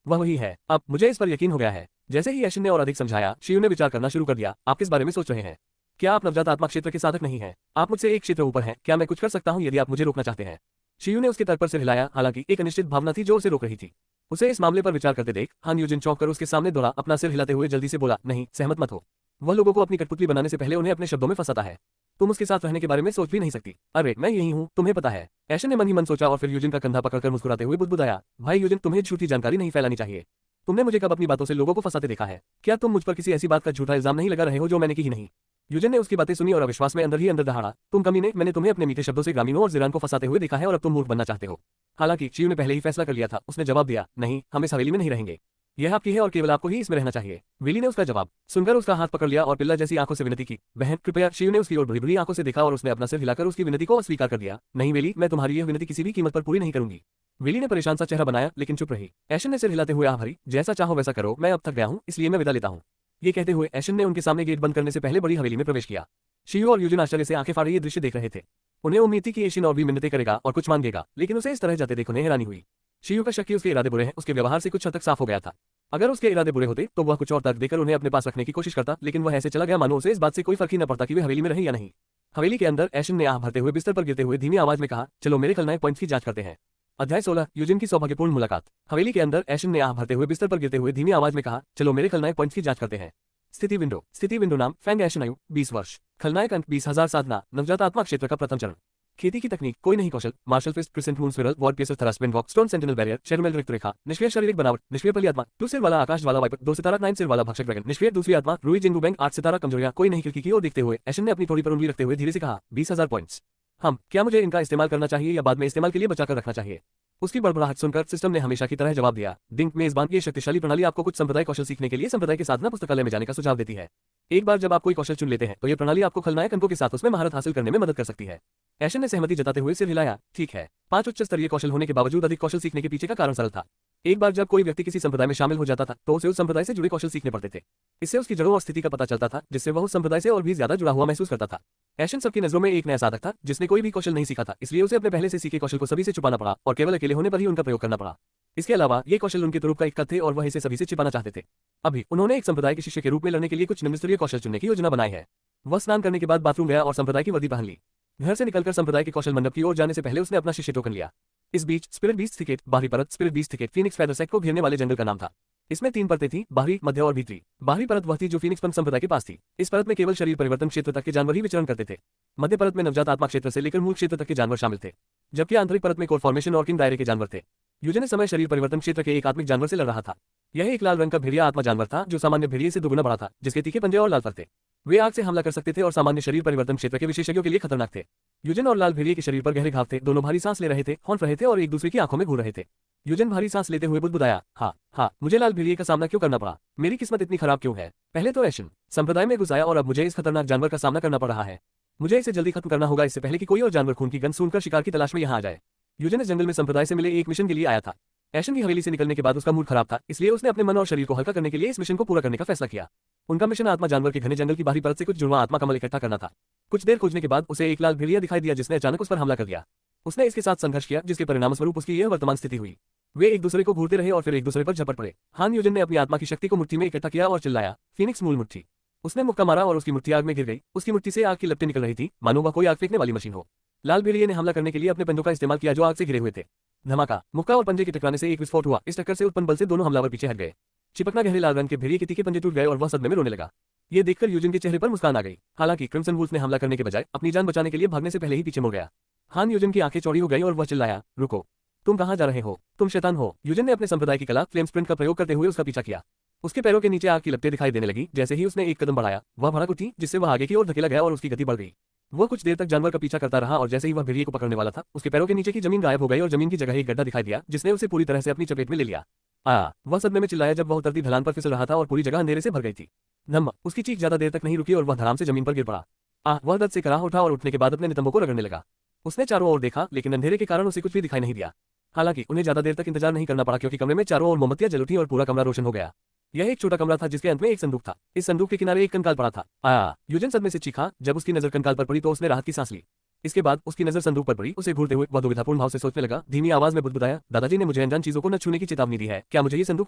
वही है। अब मुझे इस पर यकीन हो गया है। जैसे ही ऐशन ने और अधिक समझाया, शियू ने विचार करना शुरू कर दिया। आप किस बारे में सोच रहे हैं? क्या आप नवजात आत्मा क्षेत्र के साधक नहीं हैं? आप मुझसे एक क्षेत्र ऊपर हैं। क्या मैं कुछ कर सकता हूं यदि आप मुझे रोकना चाहते हैं? शियू ने उसके तर्क पर सिर हिलाया। हालांकि एक अनिश्चित भावना थी जो उसे रोक रही थी। उसे इस मामले पर विचार करते देख हान यूजिन चौंक कर उसके सामने दौड़ा, अपना सिर हिलाते हुए जल्दी से बोला, नहीं, सहमत मत हो। वह लोगों को अपनी कठपुतली बनाने से पहले उन्हें अपने शब्दों में फंसाता है। तुम उसके साथ रहने के बारे में सोच भी नहीं सकती। अरे मैं यही हूँ, तुम्हें पता है। ऐशन ने मन ही मन सोचा और फिर यूजिन का कंधा पकड़कर मुस्कुराते हुए बुदबुदाया, भाई यूजिन, तुम्हें झूठी जानकारी नहीं फैलानी चाहिए। तुमने मुझे कब अपनी बातों से लोगों को फंसाते देखा है? क्या तुम मुझ पर किसी ऐसी बात का झूठा इल्जाम नहीं लगा रहे हो जो मैंने की ही नहीं? यूजन ने उसकी बातें सुनी और अविश्वास में अंदर ही अंदर दहाड़ा, तुम कमीने, मैंने तुम्हें अपने मीठे शब्दों से ग्रामीणों और जिरान को फंसाते हुए देखा है और अब तुम मूर्ख बनना चाहते हो। हालांकि शिव ने पहले ही फैसला कर लिया था। उसने जवाब दिया, नहीं, हम इस हवेली में नहीं रहेंगे। यह आपकी है और केवल आपको ही इसमें रहना चाहिए। विली ने उसका जवाब सुनकर उसका हाथ पकड़ लिया और पिल्ला जैसी आंखों से विनती की, बहन कृपया। शिव ने उसकी ओर भरी भरी आंखों से देखा और उसने अपना सिर हिलाकर उसकी विनती को अस्वीकार कर दिया। नहीं वेली, मैं तुम्हारी यह विनती किसी भी कीमत पर पूरी नहीं करूंगी। विली ने परेशान सा चेहरा बनाया लेकिन चुप रही। ऐशन ने सिर हिलाते हुए भरी, जैसा चाहो वैसा करो, मैं अब थक गया हूं, इसलिए मैं विदा लेता हूं। ये कहते हुए ऐशन ने उनके सामने गेट बंद करने से पहले बड़ी हवेली में प्रवेश किया। शिव और यूजन आश्चर्य से आंखें फाड़े ये दृश्य देख रहे थे। उन्हें उम्मीद थी कि ऐशन और भी मिन्नतें करेगा और कुछ मांगेगा, लेकिन उसे इस तरह जाते देख उन्हें हैरानी हुई। शिव का शक कि उसके इरादे बुरे हैं उसके व्यवहार से कुछ हद तक साफ हो गया था। अगर उसके इरादे बुरे होते तो वह कुछ और तर्क देकर उन्हें अपने पास रखने की कोशिश करता, लेकिन वह ऐसे चला गया मानो उसे इस बात से कोई फर्क ही न पड़ता कि वे हवेली में रहे या नहीं। हवेली के अंदर ऐशन ने आह भरते हुए बिस्तर पर गिरते हुए धीमी आवाज में कहा, चलो मेरे खलनायक पॉइंट्स की जांच करते हैं। अध्याय 16 यूजिन की सौभाग्यपूर्ण मुलाकात। हवेली के अंदर ऐशन ने आह भरते हुए बिस्तर पर गिरते हुए धीमी आवाज में कहा, चलो मेरे खलनायक पॉइंट्स की जांच करते हैं। स्थिति विंडो नाम फैंग ऐशन आयु 20 वर्ष। खलनायक अंक 20,000 साधना नवजात आत्मा क्षेत्र का प्रथम चरण। खेती की तकनीक कोई नहीं कौशल, martial fist, crescent moon swirl, ward pieces, thrust, wind walk, stone sentinel barrier, शेरमेल रिक्त रेखा, निष्क्रिय शारीरिक बनावट, निष्क्रिय पली आत्मा, 2 सिर वाला आकाश वाला वाइपर, 2 सितारा 9 सिर वाला भक्षक ड्रैगन, निष्क्रिय दूसरी आत्मा, रूई जिंगू बैंक, 8 सितारा कमजोरियां कोई नहीं। खिड़की की ओर देखते हुए ऐशन ने अपनी थोड़ी पर उंगली रखते हुए धीरे से कहा, 20,000 पॉइंट्स। क्या मुझे इनका इस्तेमाल करना चाहिए या बाद में इस्तेमाल के लिए बचाकर रखना चाहिए? उसकी बड़बड़ाहट सुनकर सिस्टम ने हमेशा की तरह जवाब दिया, डिंक मेजबान की शक्तिशाली प्रणाली आपको कुछ संप्रदाय कौशल सीखने के लिए संप्रदाय के साधना पुस्तकालय में जाने का सुझाव देती है। एक बार जब आप कोई कौशल चुन लेते हैं तो यह प्रणाली आपको खलनायक अंकों के साथ उसमें महारत हासिल करने में मदद कर सकती है। ऐशन ने सहमति जताते हुए सिर हिलाया, ठीक है। 5 उच्च स्तरीय कौशल होने के बावजूद अधिक कौशल सीखने के पीछे का कारण सरल था। एक बार जब कोई व्यक्ति किसी संप्रदाय में शामिल हो जाता था तो उसे उस संप्रदाय से जुड़े कौशल सीखने पड़ते थे। इससे उसकी जड़ों और स्थिति का पता चलता था, जिससे वह उस संप्रदाय से और भी ज्यादा जुड़ा हुआ महसूस करता था। ऐशन सबकी नजरों में एक नया साधक था जिसने कोई भी कौशल नहीं सीखा था, इसलिए उसे अपने पहले से सीखे कौशल को सभी से छुपाना पड़ा और केवल अकेले होने पर ही उनका प्रयोग करना पड़ा। इसके अलावा ये कौशल उनके तुरुप का एक कद थे और वह इसे सभी से छिपाना चाहते थे। अभी उन्होंने एक संप्रदाय के शिष्य के रूप में लड़ने के लिए कुछ निम्नस्तरीय कौशल चुनने की योजना बनाई है। वह स्नान करने के बाद बाथरूम गया और संप्रदाय की वर्दी पहन ली। घर से निकलकर संप्रदाय के कौशल मंडप की ओर जाने से पहले उसने अपना शिष्य टोकन लिया। इस बीच स्पिरिट बीस्ट थिकेट, बाहरी परत spirit beast thicket Phoenix feather sect को घेरने वाले जंगल का नाम था। इसमें 3 परतें थीं, बाहरी, मध्य और भीतरी। बाहरी परत वह थी जो फीनिक्स पंथ संप्रदाय के पास थी। इस परत में केवल शरीर परिवर्तन क्षेत्र तक के जानवर ही विचरण करते थे। मध्य परत में नवजात आत्मा क्षेत्र से लेकर मूल क्षेत्र तक के जानवर शामिल थे, जबकि आंतरिक परत में कोर फॉर्मेशन और किंग दायरे के जानवर थे। यूजन समय शरीर परिवर्तन क्षेत्र के एक आत्मिक जानवर से लड़ रहा था। यह एक लाल रंग का भेड़िया आत्मा जानवर था जो सामान्य भेड़िए से दुगुना बड़ा था, जिसके तीखे पंजे और लाल फर थे। वे आग से हमला कर सकते थे और सामान्य शरीर परिवर्तन क्षेत्र के विशेषज्ञों के लिए खतरनाक थे। यूजन और लाल भेड़िए के शरीर पर गहरे घाव थे, दोनों भारी सांस ले रहे थे, हौंफ रहे थे और एक दूसरे की आंखों में घूर रहे थे। यूजन भारी सांस लेते हुए बुदबुदाया, हाँ, मुझे लाल भेड़िए का सामना क्यों करना पड़ा? मेरी किस्मत इतनी खराब क्यों है? पहले तो ऐशन संप्रदाय में घुस आया और अब मुझे इस खतरनाक जानवर का सामना करना पड़ रहा है। मुझे इसे जल्दी खत्म करना होगा, इससे पहले कि कोई और जानवर खून की गंध सूंघकर शिकार की तलाश में यहाँ आ जाए। यूजन इस जंगल में संप्रदाय से मिले एक मिशन के लिए आया था। ऐशन की हवेली से निकलने के बाद उसका मूड खराब था, इसलिए उसने अपने मन और शरीर को हल्का करने के लिए इस मिशन को पूरा करने का फैसला किया। उनका मिशन आत्मा जानवर के घने जंगल की बाहरी परत से कुछ जुड़वा आत्मा कमल इकट्ठा करना था। कुछ देर खोजने के बाद उसे एक लाल भेड़िया दिखाई दिया जिसने अचानक उस पर हमला कर दिया। उसने इसके साथ संघर्ष किया जिसके परिणामस्वरूप उसकी यह वर्तमान स्थिति हुई। वे एक दूसरे को घूरते रहे और फिर एक दूसरे पर झपट पड़े। हान यूजन ने अपनी आत्मा की शक्ति को मुट्ठी में इकट्ठा किया और चिल्लाया, फीनिक्स मूल मुट्ठी। उसने मुक्का मारा और उसकी मुट्ठी आग में गिर गई। उसकी मुट्ठी से आग की लपटें निकल रही थी, मानो वह कोई आग फेंकने वाली मशीन हो। लाल भेड़िए ने हमला करने के लिए अपने पंजों का इस्तेमाल किया जो आग से घिरे हुए थे। धमाका, मुक्का और पंजे के टकराने से एक विस्फोट हुआ। इस टक्कर से उत्पन्न बल से दोनों हमलावर पीछे हट गए। चिपकना गहरे लाल रंग के भेड़िए के तीखे पंजे टूट गए और वह सदमे में रोने लगा। ये देखकर यूजन के चेहरे पर मुस्कान आ गई। हालांकि क्रिम्सन वुल्फ ने हमला करने के बजाय अपनी जान बचाने के लिए भागने से पहले ही पीछे मुड़ गया। हान यूजन की आंखें चौड़ी हो गई और वह चिल्लाया, रुको, तुम कहां जा रहे हो? तुम शैतान हो। यूजन ने अपने संप्रदाय की कला फ्लेम स्प्रिंट का प्रयोग करते हुए उसका पीछा किया। उसके पैरों के नीचे आग की लपटें दिखाई देने लगी। जैसे ही उसने एक कदम बढ़ाया, वह भड़क उठी, जिससे वह आगे की ओर धकेला गया और उसकी गति बढ़ गई। वह कुछ देर तक जानवर का पीछा करता रहा और जैसे ही वह भेड़िए को पकड़ने वाला था, उसके पैरों के नीचे की जमीन गायब हो गई और जमीन की जगह एक गड्ढा दिखाई दिया जिसने उसे पूरी तरह से अपनी चपेट में ले लिया। वह सदमे में चिल्लाया जब वह उतरती ढलान पर फिसल रहा था और पूरी जगह अंधेरे से भर गई थी। धम्म, उसकी चीख ज्यादा देर तक नहीं रुकी और वह धड़ाम से जमीन पर गिर पड़ा। वह दर्द से कराह उठा और उठने के बाद अपने नितंबों को रगड़ने लगा। उसने चारों ओर देखा, लेकिन अंधेरे के कारण उसे कुछ भी दिखाई नहीं दिया। हालांकि उन्हें ज्यादा देर तक इंतजार नहीं करना पड़ा क्योंकि कमरे में चारों ओर मोमबत्तियां जल उठी और पूरा कमरा रोशन हो गया। यह एक छोटा कमरा था जिसके अंत में एक संदूक था। इस संदूक के किनारे एक कंकाल पड़ा था। यूजन सदमे से चीखा। जब उसकी नजर कंकाल पर पड़ी तो उसने राहत की सांस ली। इसके बाद उसकी नजर संदूक पर पड़ी। उसे घूरते हुए वह दुविधापूर्ण भाव से सोचने लगा। धीमी आवाज में बुदबुदाया, दादाजी ने मुझे अनजान चीजों को न छूने की चेतावनी दी है, क्या मुझे ये संदूक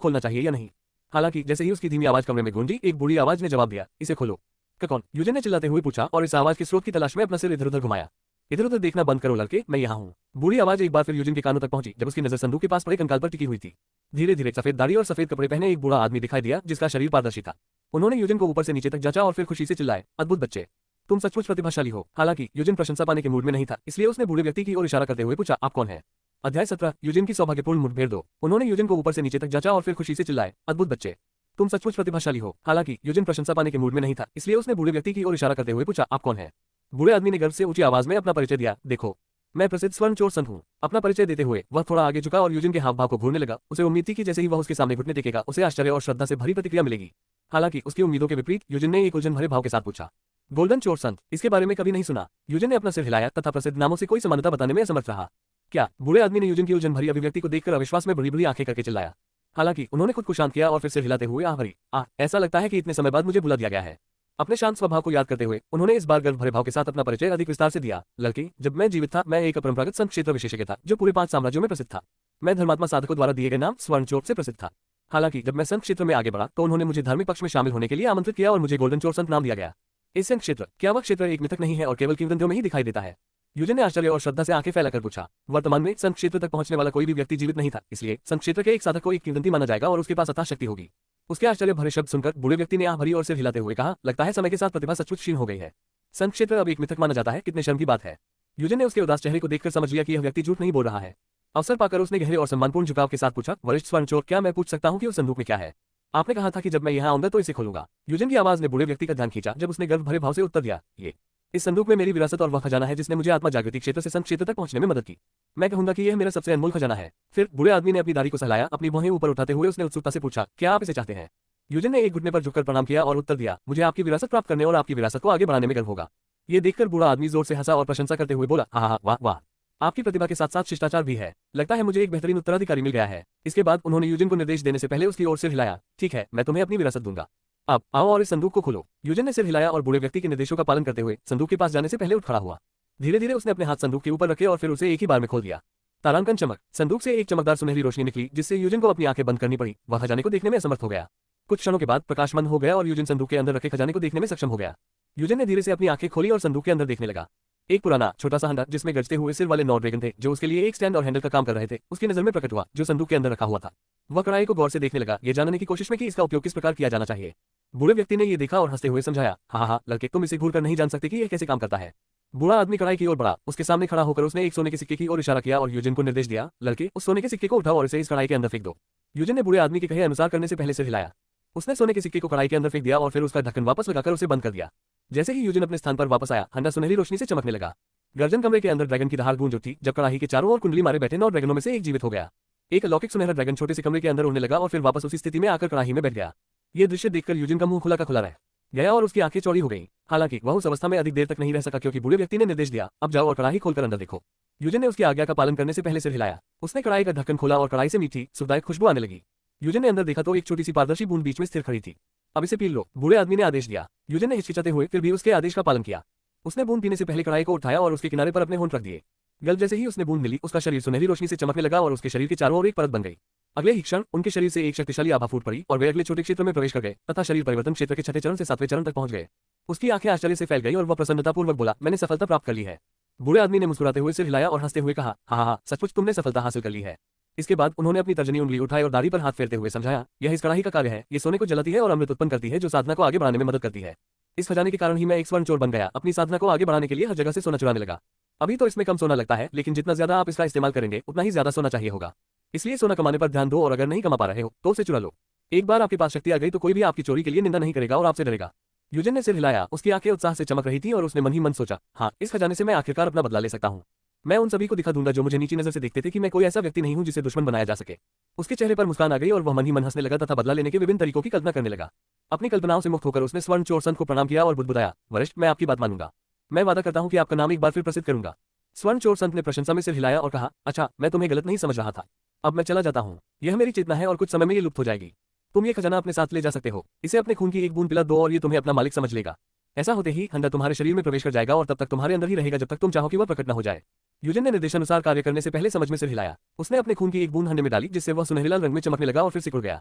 खोलना चाहिए या नहीं? हालांकि जैसे ही उसकी धीमी आवाज कमरे में गूंजी, एक बूढ़ी आवाज ने जवाब दिया, इसे खोलो। कौन? यूजन ने चिल्लाते हुए पूछा और इस आवाज के स्रोत की तलाश में अपना सिर इधर उधर घुमाया। इधर उधर देखना बंद करो लड़के, मैं यहाँ हूँ। बूढ़ी आवाज एक बार फिर यूजन के कानों तक पहुंची जब उसकी नजर संदूक के पास पड़े कंकाल पर टिकी हुई थी। धीरे धीरे सफेद दाढ़ी और सफेद कपड़े पहने एक बूढ़ा आदमी दिखाई दिया जिसका शरीर पारदर्शी था। उन्होंने यूजन को ऊपर से नीचे तक जांचा और फिर खुशी से चिल्लाए, अद्भुत बच्चे, तुम सचमुच प्रतिभाशाली हो। हालांकि यूजन प्रशंसा पाने के मूड में नहीं था, इसलिए उसने बूढ़े व्यक्ति की ओर इशारा करते हुए पूछा, आप कौन हैं? अध्याय 17 यूजन की सौभाग्यपूर्ण मुठभेड़ 2। उन्होंने यूजन को ऊपर से नीचे तक जांचा और फिर खुशी से चिल्लाए, अद्भुत बच्चे, तुम सचमुच प्रतिभाशाली हो। हालांकि यूजिन प्रशंसा पाने के मूड में नहीं था, इसलिए उसने बूढ़े व्यक्ति की ओर इशारा करते हुए पूछा, आप कौन हैं? बूढ़े आदमी ने गर्व से ऊंची आवाज में अपना परिचय दिया, देखो, मैं प्रसिद्ध स्वर्ण चोर संत हूँ। अपना परिचय देते हुए वह थोड़ा आगे झुका और यूजिन के हाव भाव को घूरने लगा। उसे उम्मीद थी कि जैसे ही वह उसके सामने घुटने टेकेगा, उसे आश्चर्य और श्रद्धा से भरी प्रतिक्रिया मिलेगी। हालांकि उसकी उम्मीदों के विपरीत यूजिन ने एक उलझन भरे भाव के साथ पूछा, गोल्डन चोर संत, इसके बारे में कभी नहीं सुना। यूजिन ने अपना सिर हिलाया तथा प्रसिद्ध नामों से कोई समानता बताने में असमर्थ रहा। क्या? बूढ़े आदमी ने यूजिन की उलझन भरी अभिव्यक्ति को देखकर अविश्वास में बड़ी बड़ी आंखें करके चिल्लाया। हालांकि उन्होंने खुद को शांत किया और फिर सिर हिलाते हुए भरी, ऐसा लगता है कि इतने समय बाद मुझे बुला दिया गया है। अपने शांत स्वभाव को याद करते हुए उन्होंने इस बार गर्व भरे भाव के साथ अपना परिचय अधिक विस्तार से दिया। लड़की, जब मैं जीवित था, मैं एक अपरंपरागत संत क्षेत्र विशेषज्ञ था जो पूरे 5 साम्राज्यों में प्रसिद्ध था। मैं धर्मात्मा साधकों द्वारा दिए गए नाम स्वर्ण चोर से प्रसिद्ध था। हालांकि जब मैं संत क्षेत्र में आगे बढ़ा तो उन्होंने मुझे धार्मिक पक्ष में शामिल होने के लिए आमंत्रित किया और मुझे गोल्डन चोर संत नाम दिया गया। इस संत क्षेत्र, क्या वह क्षेत्र एक मिथक नहीं है और केवल किंवदंतियों में ही दिखाई देता है? यूजिन ने आश्चर्य और श्रद्धा से आंखें फैलाकर पूछा। वर्तमान में संत क्षेत्र तक पहुंचने वाला कोई भी व्यक्ति जीवित नहीं था, इसलिए संत क्षेत्र के एक साधक को एक किंवदंती माना जाएगा और उसके पास अथाह शक्ति होगी। उसके आश्चर्य भरे शब्द सुनकर बूढ़े व्यक्ति ने आह भरी और सिर हिलाते हुए कहा, लगता है समय के साथ प्रतिभा सचमुच क्षीण हो गई है। संत क्षेत्र अब एक मिथक माना जाता है, कितने शर्म की बात है। यूजिन ने उसके उदास चेहरे को देखकर समझ लिया कि यह व्यक्ति झूठ नहीं बोल रहा है। अवसर पाकर उसने गहरे और सम्मानपूर्ण झुकाव के साथ पूछा, वरिष्ठ स्वर्ण चोर, क्या मैं पूछ सकता हूं कि उस संदूक में क्या है? आपने कहा था कि जब मैं यहाँ आऊंगा तो इसे खोलूंगा। यूजिन की आवाज ने बूढ़े व्यक्ति का ध्यान खींचा जब उसने गर्व भरे भाव से उत्तर दिया, ये इस संदूक में मेरी विरासत और वह खजाना है जिसने मुझे आत्मा जागृति क्षेत्र से संत क्षेत्र तक पहुंचने में मदद की। मैं कहूंगा कि यह मेरा सबसे अनमोल खजाना है। फिर बूढ़े आदमी ने अपनी दाढ़ी को सहलाया, अपनी भौहें ऊपर उठाते हुए उसने उत्सुकता से पूछा, क्या आप इसे चाहते हैं? यूजिन ने एक घुटने पर झुककर प्रणाम किया और उत्तर दिया, मुझे आपकी विरासत प्राप्त करने और आपकी विरासत को आगे बढ़ाने में गर्व होगा। ये देखकर बूढ़ा आदमी जोर से हंसा और प्रशंसा करते हुए बोला, हाँ, वाह वाह, आपकी प्रतिभा के साथ साथ शिष्टाचार भी है। लगता है मुझे एक बेहतरीन उत्तराधिकारी मिल गया है। इसके बाद उन्होंने यूजिन को निर्देश देने से पहले उसकी ओर सिर हिलाया, ठीक है, मैं तुम्हें अपनी विरासत दूंगा। अब आओ और इस संदूक को खोलो। यूजिन ने सिर हिलाया और बूढ़े व्यक्ति के निर्देशों का पालन करते हुए संदूक के पास जाने से पहले उठ खड़ा हुआ। धीरे धीरे उसने अपने हाथ संदूक के ऊपर रखे और फिर उसे एक ही बार में खोल दिया। तारांकन चमक, संदूक से एक चमकदार सुनहरी रोशनी निकली जिससे यूजिन को अपनी आंखें बंद करनी पड़ी। वह खजाने को देखने में असमर्थ हो गया। कुछ क्षणों के बाद प्रकाशमान हो गया और यूजिन संदूक के अंदर रखे खजाने को देखने में सक्षम हो गया। यूजिन ने धीरे से अपनी आंखें खोली और संदूक के अंदर देखने लगा। एक पुराना छोटा सा हंडा जिसमें गरजते हुए सिर वाले 9 ड्रैगन थे जो उसके लिए एक स्टैंड और हैंडल का काम कर रहे थे, उसकी नजर में प्रकट हुआ जो संदूक के अंदर रखा हुआ था। वह कढ़ाई को गौर से देखने लगा, ये जानने की कोशिश में कि इसका उपयोग किस प्रकार किया जाना चाहिए। बूढ़े व्यक्ति ने ये देखा और हंसते हुए समझाया, हाँ, लड़के, तुम इसे घूरकर नहीं जान सकते कि यह कैसे काम करता है। बूढ़ा आदमी कढ़ाई की ओर बढ़ा, उसके सामने खड़ा होकर उसने एक सोने के सिक्के की ओर इशारा किया और यूजिन को निर्देश दिया, लड़के, उस सोने के सिक्के को उठाओ और इसे इस कढ़ाई के अंदर फेंक दो। यूजिन ने बूढ़े आदमी के कहे अनुसार करने से पहले सिर हिलाया। उसने सोने के सिक्के को कढ़ाई के अंदर फेंक दिया और फिर उसका ढक्कन वापस लगाकर उसे बंद कर दिया। जैसे ही यूजिन अपने स्थान पर वापस आया, हंडा सुनहरी रोशनी से चमकने लगा। गर्जन कमरे के अंदर ड्रैगन की दहाड़ गूंज उठी जब कढ़ाई के चारों ओर कुंडली मारे बैठे 9 ड्रैगनों में से एक जीवित हो गया। एक अलौकिक सुनहरा ड्रैगन छोटे से कमरे के अंदर उड़ने लगा और फिर वापस उसी स्थिति में आकर कढ़ाई में बैठ गया। ये दृश्य देखकर यूजिन का मुंह खुला का खुला रह गया और उसकी आंखें चौड़ी हो गईं। हालांकि वह उस अवस्था में अधिक देर तक नहीं रह सका क्योंकि बूढ़े व्यक्ति ने निर्देश दिया, अब जाओ और कढ़ाई खोलकर अंदर देखो। यूजिन ने उसकी आज्ञा का पालन करने से पहले सिर हिलाया। उसने कढ़ाई का ढक्कन खोला और कढ़ाई से मीठी सुखदायक खुशबू आने लगी। यूजिन ने अंदर देखा तो एक छोटी सी पारदर्शी बूंद बीच में स्थिर खड़ी थी। अब इसे पी लो, बूढ़े आदमी ने आदेश दिया। यूजिन ने हिचकिचाते हुए फिर भी उसके आदेश का पालन किया। उसने बूंद पीने से पहले कढ़ाई को उठाया और उसके किनारे पर अपने होंठ रख दिए। गल जैसे ही उसने बूंद मिली, उसका शरीर सुनहरी रोशनी से चमकने लगा और उसके शरीर के चारों ओर एक परत बन गई। अगले ही क्षण उनके शरीर से एक शक्तिशाली आभा फूट पड़ी और वे अगले छोटे क्षेत्र में प्रवेश कर गए तथा शरीर परिवर्तन क्षेत्र के 6ठे चरण से 7वें चरण तक पहुंच गए। उसकी आंखें आश्चर्य से फैल गई और वह प्रसन्नतापूर्वक बोला, मैंने सफलता प्राप्त कर ली है। बूढ़े आदमी ने मुस्कुराते हुए सिर हिलाया और हंसते हुए कहा, हाँ, सचमुच तुमने सफलता हासिल कर ली है। इसके बाद उन्होंने अपनी तर्जनी उंगली उठाई और दाढ़ी पर हाथ फेरते हुए समझाया, यह इस कढ़ाई का कार्य है। ये सोने को जलाती है और अमृत उत्पन्न करती है जो साधना को आगे बढ़ाने में मदद करती है। इस खजाने के कारण ही मैं एक स्वर्ण चोर बन गया। अपनी साधना को आगे बढ़ाने के लिए हर जगह से सोना चुराने लगा। अभी तो इसमें कम सोना लगता है, लेकिन जितना ज्यादा आप इसका इस्तेमाल करेंगे उतना ही ज्यादा सोना चाहिए होगा। इसलिए सोना कमाने पर ध्यान दो और अगर नहीं कमा पा रहे हो तो उसे चुरा लो। एक बार आपके पास शक्ति आ गई तो कोई भी आपकी चोरी के लिए निंदा नहीं करेगा और आपसे डरेगा। यूजिन ने सिर हिलाया, उसकी आंखें उत्साह से चमक रही थी और उसने मन ही मन सोचा, हाँ, इस खजाने से मैं आखिरकार अपना बदला ले सकता हूँ। मैं उन सभी को दिखा दूंगा जो मुझे नीची नजर से देखते थे कि मैं कोई ऐसा व्यक्ति नहीं हूँ जिसे दुश्मन बनाया जा सके। उसके चेहरे पर मुस्कान आ गई और वह मन ही मन हंसने लगा तथा बदला लेने के विभिन्न तरीकों की कल्पना करने लगा। अपनी कल्पनाओं से मुक्त होकर उसने स्वर्ण चोर संत को प्रणाम किया और बुदबुदाया, वरिष्ठ, मैं आपकी बात मानूंगा। मैं वादा करता हूँ कि आपका नाम एक बार फिर प्रसिद्ध करूंगा। स्वर्ण चोर संत ने प्रशंसा में सिर हिलाया और कहा, अच्छा, मैं तुम्हें गलत नहीं समझ रहा था। अब मैं चला जाता हूँ। यह मेरी चेतना है और कुछ समय में ये लुप्त हो जाएगी। तुम ये खजाना अपने साथ ले जा सकते हो। इसे अपने खून की एक बूंद पिला दो और ये तुम्हें अपना मालिक समझ लेगा। ऐसा होते ही हंडा तुम्हारे शरीर में प्रवेश कर जाएगा और तब तक तुम्हारे अंदर ही रहेगा जब तक तुम चाहो कि वह प्रकट न हो जाए। यूजिन ने निर्देशानुसार कार्य करने से पहले समझ में सिर हिलाया। उसने अपने खून की एक बूंद हंडे में डाली जिससे वह सुनहरे लाल रंग में चमकने लगा और फिर सिकुड़ गया।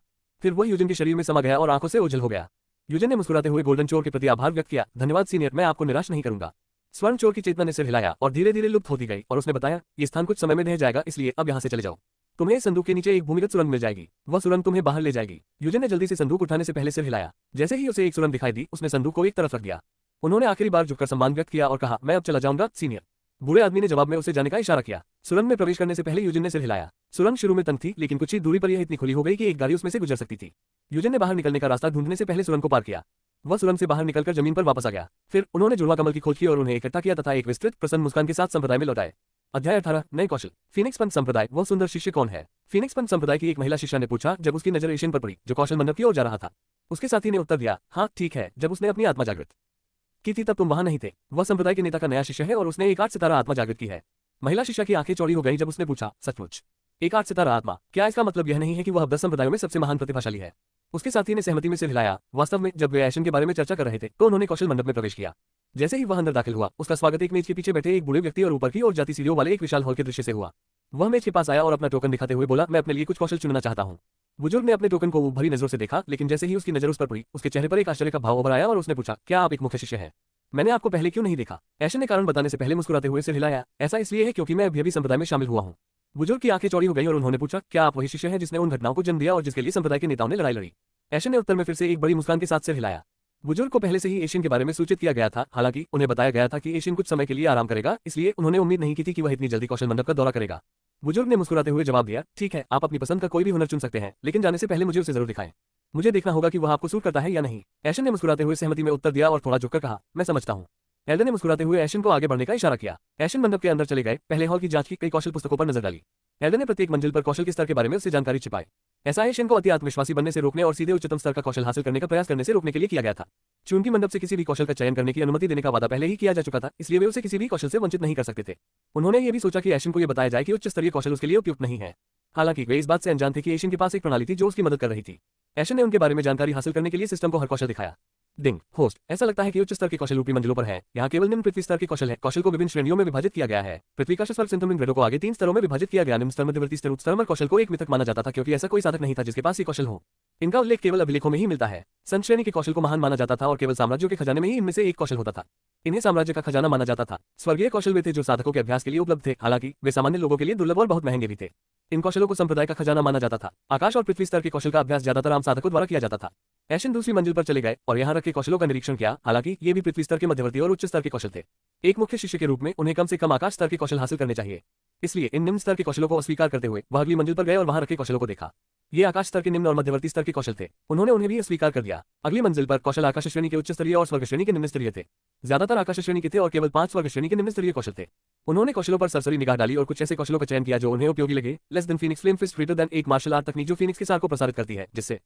फिर वह यूजिन के शरीर में समा गया और आंखों से ओझल हो गया। यूजिन ने मुस्कुराते हुए गोल्डन चोर के प्रति आभार व्यक्त किया, धन्यवाद सीनियर, मैं आपको निराश नहीं करूंगा। स्वर्ण चोर की चेतना ने सिर हिलाया और धीरे धीरे लुप्त होती गई और उसने बताया, ये स्थान कुछ समय में ढह जाएगा, इसलिए अब यहाँ से चले जाओ। तुम्हें संदूक के नीचे एक भूमिगत सुरंग मिल जाएगी। वह सुरंग तुम्हें बाहर ले जाएगी। यूजिन ने जल्दी से संदूक उठाने से पहले सिर हिलाया। जैसे ही उसे एक सुरंग दिखाई दी, उसने संदूक को एक तरफ रख दिया। उन्होंने आखिरी बार झुककर सम्मान व्यक्त किया और कहा, मैं अब चला जाऊंगा सीनियर। बूढ़े आदमी ने जवाब में उसे जाने का इशारा किया। सुरंग में प्रवेश करने से पहले यूजिन ने सिर हिलाया। सुरंग शुरू में तंग थी, लेकिन कुछ ही दूरी पर यह इतनी खुली हो गई कि एक गाड़ी उसमें से गुजर सकती थी। यूजन ने बाहर निकलने का रास्ता ढूंढने से पहले सुरंग को पार किया। वह सुरंग से बाहर निकलकर जमीन पर वापस आ गया। फिर उन्होंने जुड़वा कमल की खोज की और उन्हें इकट्ठा किया तथा एक विस्तृत प्रसन्न मुस्कान के साथ संप्रदाय में लौटाए। अध्याय 18 नए कौशल। फीनिक्स पंथ संप्रदाय वह सुंदर शिष्य कौन है? फीनिक्स पंथ संप्रदाय की एक महिला शिष्या ने पूछा जब उसकी नजर एशियन पर पड़ी जो कौशल मंडप की ओर जा रहा था। उसके साथी ने उत्तर दिया, हाँ ठीक है, जब उसने अपनी आत्मा जागृत की थी तब तुम वहां नहीं थे। वह संप्रदाय के नेता का नया शिष्य है और उसने एक 8 सितारा आत्मा जागृत की है। महिला शिष्या की आंखें चौड़ी हो गई जब उसने पूछा, सचमुच एक 8 सितारा आत्मा? क्या इसका मतलब यह नहीं है कि वह 10 संप्रदायों में सबसे महान प्रतिभाशाली है? उसके साथी ने सहमति में सिर हिलाया। वास्तव में जब वे एशन के बारे में चर्चा कर रहे थे तो उन्होंने कौशल मंडप में प्रवेश किया। जैसे ही वह अंदर दाखिल हुआ उसका स्वागत एक मेज के पीछे बैठे एक बूढ़े व्यक्ति और ऊपर की ओर जाती सीढ़ियों वाले एक विशाल हॉल के दृश्य से हुआ। वह मेज के पास आया और अपना टोकन दिखाते हुए बोला, मैं अपने लिए कुछ कौशल चुनना चाहता हूँ। बुजुर्ग ने अपने टोकन को भरी नजरों से देखा, लेकिन जैसे ही उसकी नजर उस पर पड़ी उसके चेहरे पर एक आश्चर्य का भाव उभर आया और उसने पूछा, क्या आप एक मुख्य शिष्य हैं? मैंने आपको पहले क्यों नहीं देखा? एशन ने कारण बताने से पहले मुस्कुराते हुए सिर हिलाया। ऐसा इसलिए है क्योंकि मैं अभी अभी संप्रदाय में शामिल हुआ हूँ। बुजुर्ग की आंखें चौड़ी हो गई और उन्होंने पूछा, क्या आप वही शिष्य हैं जिसने उन घटनाओं को जन्म दिया और जिसके लिए संप्रदाय के नेताओं ने लड़ाई लड़ी? एशन ने उत्तर में फिर से एक बड़ी मुस्कान के साथ सिर हिलाया। बुजुर्ग को पहले से ही एशियन के बारे में सूचित किया गया था, हालांकि उन्हें बताया गया था कि एशियन कुछ समय के लिए आराम करेगा, इसलिए उन्होंने उम्मीद नहीं की थी कि वह इतनी जल्दी कौशल मंडप का दौरा करेगा। बुजुर्ग ने मुस्कुराते हुए जवाब दिया, ठीक है, आप अपनी पसंद का कोई भी हुनर चुन सकते हैं, लेकिन जाने से पहले मुझे उसे जरूर दिखाएं। मुझे देखना होगा कि वह आपको सूट करता है या नहीं। एशन ने मुस्कुराते हुए सहमति में उत्तर दिया और थोड़ा झुककर कहा, मैं समझता हूँ। एल्डर ने मुस्कुराते हुए एशन को आगे बढ़ने का इशारा किया। एशन मंडप के अंदर चले गए, पहले हॉल की जांच की, कई कौशल पुस्तकों पर नजर डाली। एल्डर ने प्रत्येक मंजिल पर कौशल के स्तर के बारे में उससे जानकारी छिपाई। ऐसा एशन को अति आत्मविश्वासी बनने से रोकने और सीधे उच्चतम स्तर का कौशल हासिल करने का प्रयास करने से रोकने के लिए किया गया था। चूंकि मंडप से किसी भी कौशल का चयन करने की अनुमति देने का वादा पहले ही किया जा चुका था, इसलिए वे उसे किसी भी कौशल से वंचित नहीं कर सकते थे। उन्होंने ये भी सोचा कि एशन को यह बताया जाए कि उच्च स्तरीय कौशल उसके लिए उपयुक्त नहीं है। हालांकि वे इस बात से अनजान थे कि एशन के पास एक प्रणाली थी जो उसकी मदद कर रही थी। एशन ने उनके बारे में जानकारी हासिल करने के लिए सिस्टम को हर कौशल दिखाया। डिंग होस्ट, ऐसा लगता है कि उच्च स्तर के कौशल ऊपरी मंजिलों पर है। यहाँ केवल निम्न पृथ्वी स्तर के कौशल है। कौशल को विभिन्न श्रेणियों में विभाजित किया गया है। पृथ्वी का स्वर्ग सिंथम ग्रेडों को आगे 3 स्तरों में विभाजित किया गया। निम्न स्तर, मध्यवर्ती स्तर, उच्च स्तर कौशल को एक मिथक माना जाता था क्योंकि ऐसा कोई साधक नहीं था जिसके पास ये कौशल हो। इनका उल्लेख केवल अभिलेखों में ही मिलता है। संत श्रेणी के कौशल को महान माना जाता था और केवल साम्राज्यों के खजाने में ही इनमें से एक कौशल होता था। इन्हें साम्राज्य का खजाना माना जाता था। स्वर्गीय कौशल वे थे जो साधकों के अभ्यास के लिए उपलब्ध थे, हालांकि वे सामान्य लोगों के लिए दुर्लभ और बहुत महंगे भी थे। इन कौशलों को संप्रदाय का खजाना माना जाता था। आकाश और पृथ्वी स्तर के कौशल का अभ्यास ज्यादातर आम साधकों द्वारा किया जाता था। एशन दूसरी मंजिल पर चले गए और यहाँ रखे कौशलों का निरीक्षण किया, हालांकि ये भी पृथ्वी स्तर के मध्यवर्ती और उच्च स्तर के कौशल थे। एक मुख्य शिष्य के रूप में उन्हें कम से कम आकाश स्तर के कौशल हासिल करने चाहिए, इसलिए इन निम्न स्तर के कौशलों को अस्वीकार करते हुए वह अगली मंजिल पर गए और वहां रखे कौशलों को देखा। ये आकाश स्तर के निम्न और मध्यवर्ती स्तर के कौशल थे। उन्होंने उन्हें भी अस्वीकार कर दिया। अगली मंजिल पर कौशल आकाश श्रेणी के उच्च स्तरीय और स्वर्ग श्रेणी के निम्न स्तरीय थे। ज्यादातर आकाश श्रेणी के थे और केवल 5 स्वर्ग श्रेणी के निम्न स्तरीय कौशल थे। उन्होंने कौशलों पर सरसरी निगाह डाली और कुछ ऐसे कौशलों का चयन किया जो उन्हें उपयोगी लगे। Less than phoenix flame fist, greater than एक मार्शल आर्ट तकनीक जो फीनिक्स के सार को प्रसारित करती है, जिससे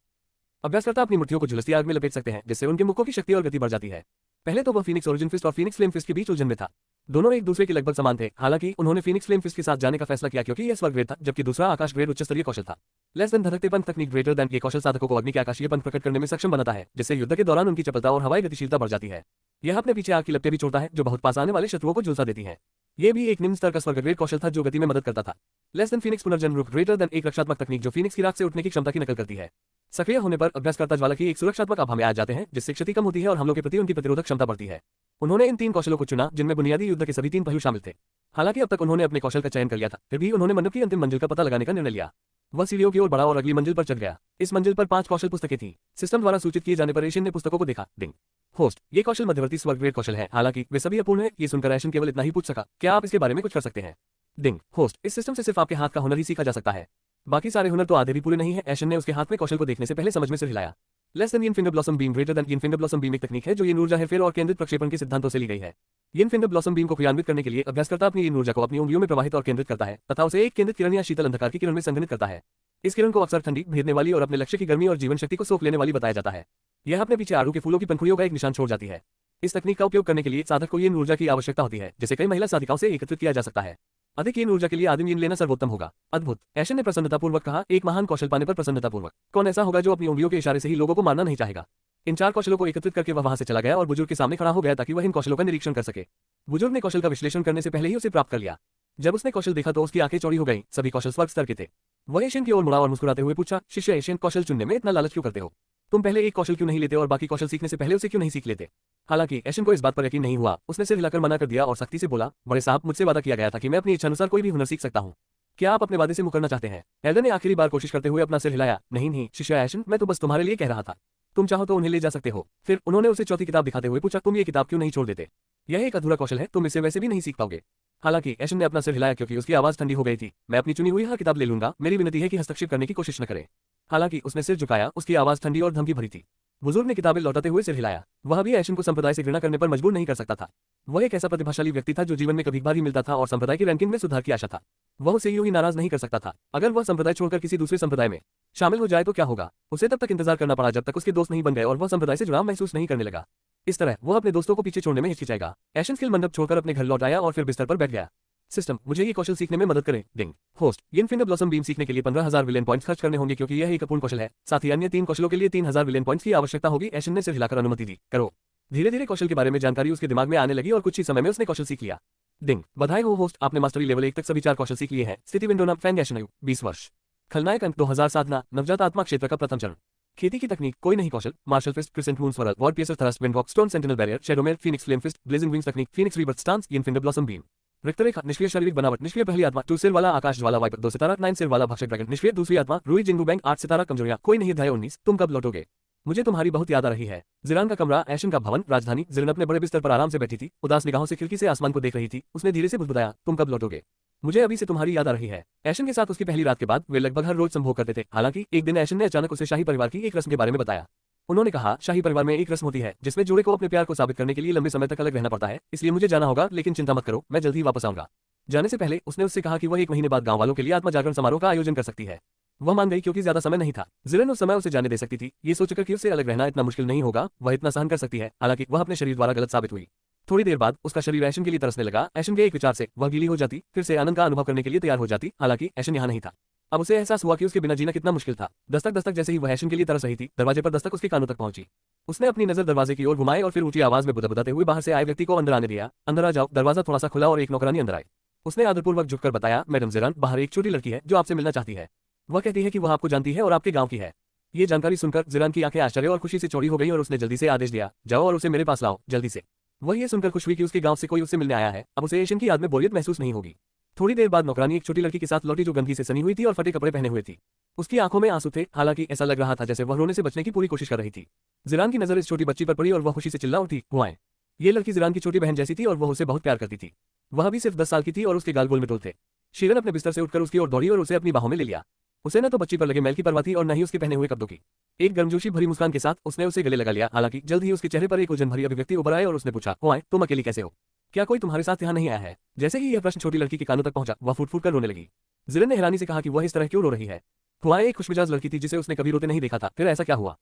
अभ्यासकर्ता अपनी मुट्ठियों को झुलसती आग में लपेट सकते हैं, जिससे उनके मुक्कों की शक्ति और गति बढ़ जाती है। पहले तो वह फीनिक्स ओरिजिन फिस्ट और फीनिक्स फ्लेम फिस्ट के बीच उलझन में था। दोनों एक दूसरे के लगभग समान थे, हालांकि उन्होंने फीनिक्स फ्लेम फिस्ट के साथ जाने का फैसला किया क्योंकि यह स्वर्ग ग्रेड था, जबकि दूसरा आकाश ग्रेड उच्च स्तरीय कौशल था। लेस देन धधकते पंथ तकनीक, ग्रेटर देन ये कौशल साधकों को अग्नि के आकाशीय पंथ प्रकट करने में सक्षम बनाता है, जिससे युद्ध के दौरान उनकी चपलता और हवाई गतिशीलता बढ़ जाती है। यह अपने पीछे आग की लपटें भी छोड़ता है जो बहुत पास आने वाले शत्रुओं को झुलसा देती है। यह भी एक निम्न स्तर का स्वर्ग ग्रेड कौशल था जो गति में मदद करता था। लेस देन फीनिक्स पुनर्जन्म रूप, ग्रेटर देन एक रक्षात्मक तकनीक जो फीनिक्स की राख से उठने की क्षमता की नकल करती है। सक्रिय होने पर अभ्यासकर्ता ज्वाला की एक सुरक्षात्मक आभा में आ जाते हैं, जिससे क्षति कम होती है और हमलों के प्रति उनकी प्रतिरोधक क्षमता बढ़ती है। उन्होंने इन 3 कौशलों को चुना जिनमें बुनियादी युद्ध के सभी 3 पहलू शामिल थे। हालांकि अब तक उन्होंने अपने कौशल का चयन कर लिया था, फिर भी उन्होंने मंडप की अंतिम मंजिल का पता लगाने का निर्णय लिया। वह सीढ़ियों की ओर बढ़ा और अगली मंजिल पर चढ़ गया। इस मंजिल पर 5 कौशल पुस्तकें थीं। सिस्टम द्वारा सूचित किए जाने पर एशियन ने पुस्तकों को देखा। डिंग होस्ट, ये कौशल मध्यवर्ती स्वर्ग ग्रेड कौशल है, हालांकि वे सभी अपूर्ण हैं। ये सुनकर एशियन केवल इतना ही पूछ सका, क्या आप इसके बारे में कुछ कर सकते हैं? डिंग होस्ट, इस सिस्टम से सिर्फ आपके हाथ का हुनर ही सीखा जा सकता है, बाकी सारे हुनर तो आधे भी पूरे नहीं है। एशियन ने उसके हाथ में कौशल को देखने से पहले समझ में सिर हिलाया। Less than yin finger blossom beam, greater than yin finger blossom beam एक तकनीक है जो यिन ऊर्जा हेरफेर और केंद्रित प्रक्षेपण के सिद्धांतों से ली गई है। यिन फिंगर ब्लॉसम बीम को क्रियान्वित करने के लिए अभ्यासकर्ता अपनी यिन ऊर्जा को अपनी उंगलियों में प्रवाहित और केंद्रित करता है तथा उसे एक केंद्रित किरण या शीतल अंधकार की किरण में संघनित करता है। इस किरण को अक्सर ठंडी, भेदने वाली और अपने लक्ष्य की गर्मी और जीवन शक्ति को सोख लेने वाली बताया जाता है। यह अपने पीछे आड़ू के फूलों की पंखुड़ियों का एक निशान छोड़ जाती है। इस तकनीक का उपयोग करने के लिए साधक को यिन ऊर्जा की आवश्यकता होती है, जिसे कई महिला साधिकाओं से एकत्रित किया जा सकता है। अधिक यिन ऊर्जा के लिए आदिम यिन लेना सर्वोत्तम होगा। अद्भुत, एशन ने प्रसन्नतापूर्वक कहा, एक महान कौशल पाने पर प्रसन्नतापूर्वक। कौन ऐसा होगा जो अपनी उंगलियों के इशारे से ही लोगों को मारना नहीं चाहेगा? इन 4 कौशलों को एकत्रित करके वह वहां से चला गया और बुजुर्ग के सामने खड़ा हो गया ताकि वह इन कौशलों का निरीक्षण कर सके। बुजुर्ग ने कौशल का विश्लेषण करने से पहले ही उसे प्राप्त कर लिया। जब उसने कौशल देखा तो उसकी आंखें चौड़ी हो गईं। सभी कौशल स्वर्ग स्तर के थे। वह एशियन की ओर मुड़ा और मुस्कुराते हुए पूछा, शिष्य एशियन, कौशल चुनने में इतना लालच क्यों करते हो? तुम पहले एक कौशल क्यों नहीं लेते और बाकी कौशल सीखने से पहले उसे क्यों नहीं सीख लेते? हालांकि एशियन को इस बात पर यकीन नहीं हुआ। उसने सिर हिलाकर मना कर दिया और सख्ती से बोला, बड़े साहब, मुझसे वादा किया गया था कि मैं अपनी इच्छा अनुसार कोई भी हुनर सीख सकता हूँ। क्या आप अपने वादे से मुकरना चाहते हैं? एल्डर ने आखिरी बार कोशिश करते हुए अपना सिर हिलाया। नहीं नहीं शिष्य एशियन, मैं तो बस तुम्हारे लिए कह रहा था। तुम चाहो तो उन्हें ले जा सकते हो। फिर उन्होंने उसे चौथी किताब दिखाते हुए पूछा, तुम ये किताब क्यों नहीं छोड़ देते? यह एक अधूरा कौशल है, तुम इसे वैसे भी नहीं सीख पाओगे। हालांकि एशन ने अपना सिर हिलाया क्योंकि उसकी आवाज ठंडी हो गई थी। मैं अपनी चुनी हुई हर किताब ले लूंगा, मेरी विनती है कि हस्तक्षेप करने की कोशिश न करें। हालांकि उसने सिर झुकाया, उसकी आवाज ठंडी और धमकी भरी थी। बुजुर्ग ने किताबें लौटाते हुए सिर हिलाया। वह भी ऐशन को संप्रदाय से घृणा करने पर मजबूर नहीं कर सकता था। वह एक ऐसा प्रतिभाशाली व्यक्ति था जो जीवन में कभी बार ही मिलता था और संप्रदाय की रैंकिंग में सुधार की आशा था। वह उसे यूं ही नाराज नहीं कर सकता था। अगर वह संप्रदाय छोड़कर किसी दूसरे संप्रदाय में शामिल हो जाए तो क्या होगा? उसे तब तक इंतजार करना पड़ा जब तक उसके दोस्त नहीं बन गए और वह संप्रदाय से जुड़ाव महसूस नहीं करने लगा। इस तरह वह अपने दोस्तों को पीछे छोड़ने में हिचकिचाएगा। ऐशन स्किल मंडप छोड़कर अपने घर लौट आया और फिर बिस्तर पर बैठ गया। सिस्टम, मुझे ये कौशल सीखने में मदद करें। डिंग। होस्ट, इनफिनिट ब्लॉसम बीम सीखने के लिए 15,000 विलियन पॉइंट्स खर्च करने होंगे क्योंकि यह एक अपूर्ण कौशल है। साथ ही अन्य 3 कौशलों के लिए 3,000 विलियन पॉइंट्स की आवश्यकता होगी। ऐशन ने सिर हिलाकर अनुमति दी। करो। धीरे धीरे कौशल के बारे में जानकारी उसके दिमाग में आने लगी और कुछ ही समय में उसने कौशल सीख लिया। डिंग। बधाई हो होस्ट, आपने मास्टरी लेवल 1 तक सभी 4 कौशल सीख लिए हैं। स्थिति विंडोना फैंग ऐशन आयु 20 वर्ष। खलनायक अंक 2000 साधना नवजात आत्मा क्षेत्र का प्रथम चरण। खेती की तकनीक कोई नहीं कौशल martial fist crescent moon swirl ward piercer thrust wind walk stone sentinel barrier shadowmere phoenix flame fist blazing wings तकनीक phoenix rebirth stance infinite blossom beam. रिक्तरेखा निष्क्रिय शारीरिक बनावट निष्क्रिय पहली आत्मा 2 सिर वाला आकाश ज्वाला वाइपर 2 सितारा 9 सिर वाला भक्षक ड्रैगन निष्क्रिय दूसरी आत्मा रूई जिंगू बैंक 8 सितारा कमजोरियां कोई नहीं अध्याय 19 तुम कब लौटोगे? मुझे तुम्हारी बहुत याद आ रही है। जिरान का कमरा ऐशन का भवन राजधानी। जिरन अपने बड़े बिस्तर पर आराम से बैठी थी, उदास निगाहों से खिड़की से आसमान को देख रही थी। उसने धीरे से बुदबुदाया, तुम कब लौटोगे? मुझे अभी से तुम्हारी याद आ रही है। ऐशन के साथ उसकी पहली रात के बाद वे लगभग हर रोज संभोग करते थे। हालांकि एक दिन ऐशन ने अचानक उसे शाही परिवार की एक रस्म के बारे में बताया। उन्होंने कहा, शाही परिवार में एक रस्म होती है जिसमें जोड़े को अपने प्यार को साबित करने के लिए लंबे समय तक अलग रहना पड़ता है। इसलिए मुझे जाना होगा, लेकिन चिंता मत करो, मैं जल्द ही वापस आऊंगा। जाने से पहले उसने उससे कहा कि वह 1 महीने बाद गांव वालों के लिए आत्मा जागरण समारोह का आयोजन कर सकती है। वह मान गई क्योंकि ज्यादा समय नहीं था। जिरन उस समय उसे जाने दे सकती थी। ये सोचकर कि उससे अलग रहना इतना मुश्किल नहीं होगा, वह इतना सहन कर सकती है। हालांकि वह अपने शरीर द्वारा गलत साबित हुई। थोड़ी देर बाद उसका शरीर ऐशन के लिए तरसने लगा। ऐशन के एक विचार से वह गीली हो जाती, फिर से आनंद का अनुभव करने के लिए तैयार हो जाती। हालांकि ऐशन यहाँ नहीं था। अब उसे एहसास हुआ कि उसके बिना जीना कितना मुश्किल था। दस्तक दस्तक जैसे ही वह ऐशन के लिए तरस रही थी, दरवाजे पर दस्तक उसके कानों तक पहुंची। उसने अपनी नजर दरवाजे की ओर घुमाई और फिर ऊंची आवाज में बुदबुदाते हुए बाहर से आए व्यक्ति को अंदर आने दिया। अंदर आ जाओ। दरवाजा थोड़ा सा खुला और एक नौकरानी अंदर आई। उसने आदरपूर्वक झुककर बताया, मैडम जिरान, बाहर एक छोटी लड़की है जो आपसे मिलना चाहती है। वह कहती है कि वह आपको जानती है और आपके गांव की है। ये जानकारी सुनकर जिरान की आंखें आश्चर्य और खुशी से चौड़ी हो गई और उसने जल्दी से आदेश दिया, जाओ और उसे मेरे पास लाओ, जल्दी से। वह ये सुनकर खुश हुई कि उसके गांव से कोई उससे मिलने आया है। अब उसे ऐशन की याद में बोरियत महसूस नहीं होगी। थोड़ी देर बाद नौकरानी एक छोटी लड़की के साथ लौटी जो गंदगी से सनी हुई थी और फटे कपड़े पहने हुए थी। उसकी आंखों में आंसू थे, हालांकि ऐसा लग रहा था जैसे वह रोने से बचने की पूरी कोशिश कर रही थी। जिरान की नजर इस छोटी बच्ची पर पड़ी और वह खुशी से चिल्ला उठी, हुआएं। ये लड़की जिरान की छोटी बहन जैसी थी और वह उसे बहुत प्यार करती थी। वह भी सिर्फ 10 साल की थी और उसके गाल गोल में थे। शीरन अपने बिस्तर से उठकर उसकी ओर दौड़ी और उसे अपनी बाहों में ले लिया। उसे न तो बच्ची पर लगे मैल की परवाह थी और न ही उसके पहने हुए कपड़ों की। एक गर्मजोशी भरी मुस्कान के साथ उसने उसे गले लगा लिया। हालांकि जल्द ही उसके चेहरे पर एक उलझन भरी अभिव्यक्ति उभर आए और उसने पूछा, हुआएं, तुम अकेली कैसे हो? क्या कोई तुम्हारे साथ यहाँ नहीं आया है? जैसे ही यह प्रश्न छोटी लड़की के कानों तक पहुंचा, वह फूट फूट कर रोने लगी। जिरन ने हैरानी से कहा कि वह इस तरह क्यों रो रही है? हुआएं एक खुशमिजाज लड़की थी जिसे उसने कभी रोते नहीं देखा था। फिर ऐसा क्या हुआ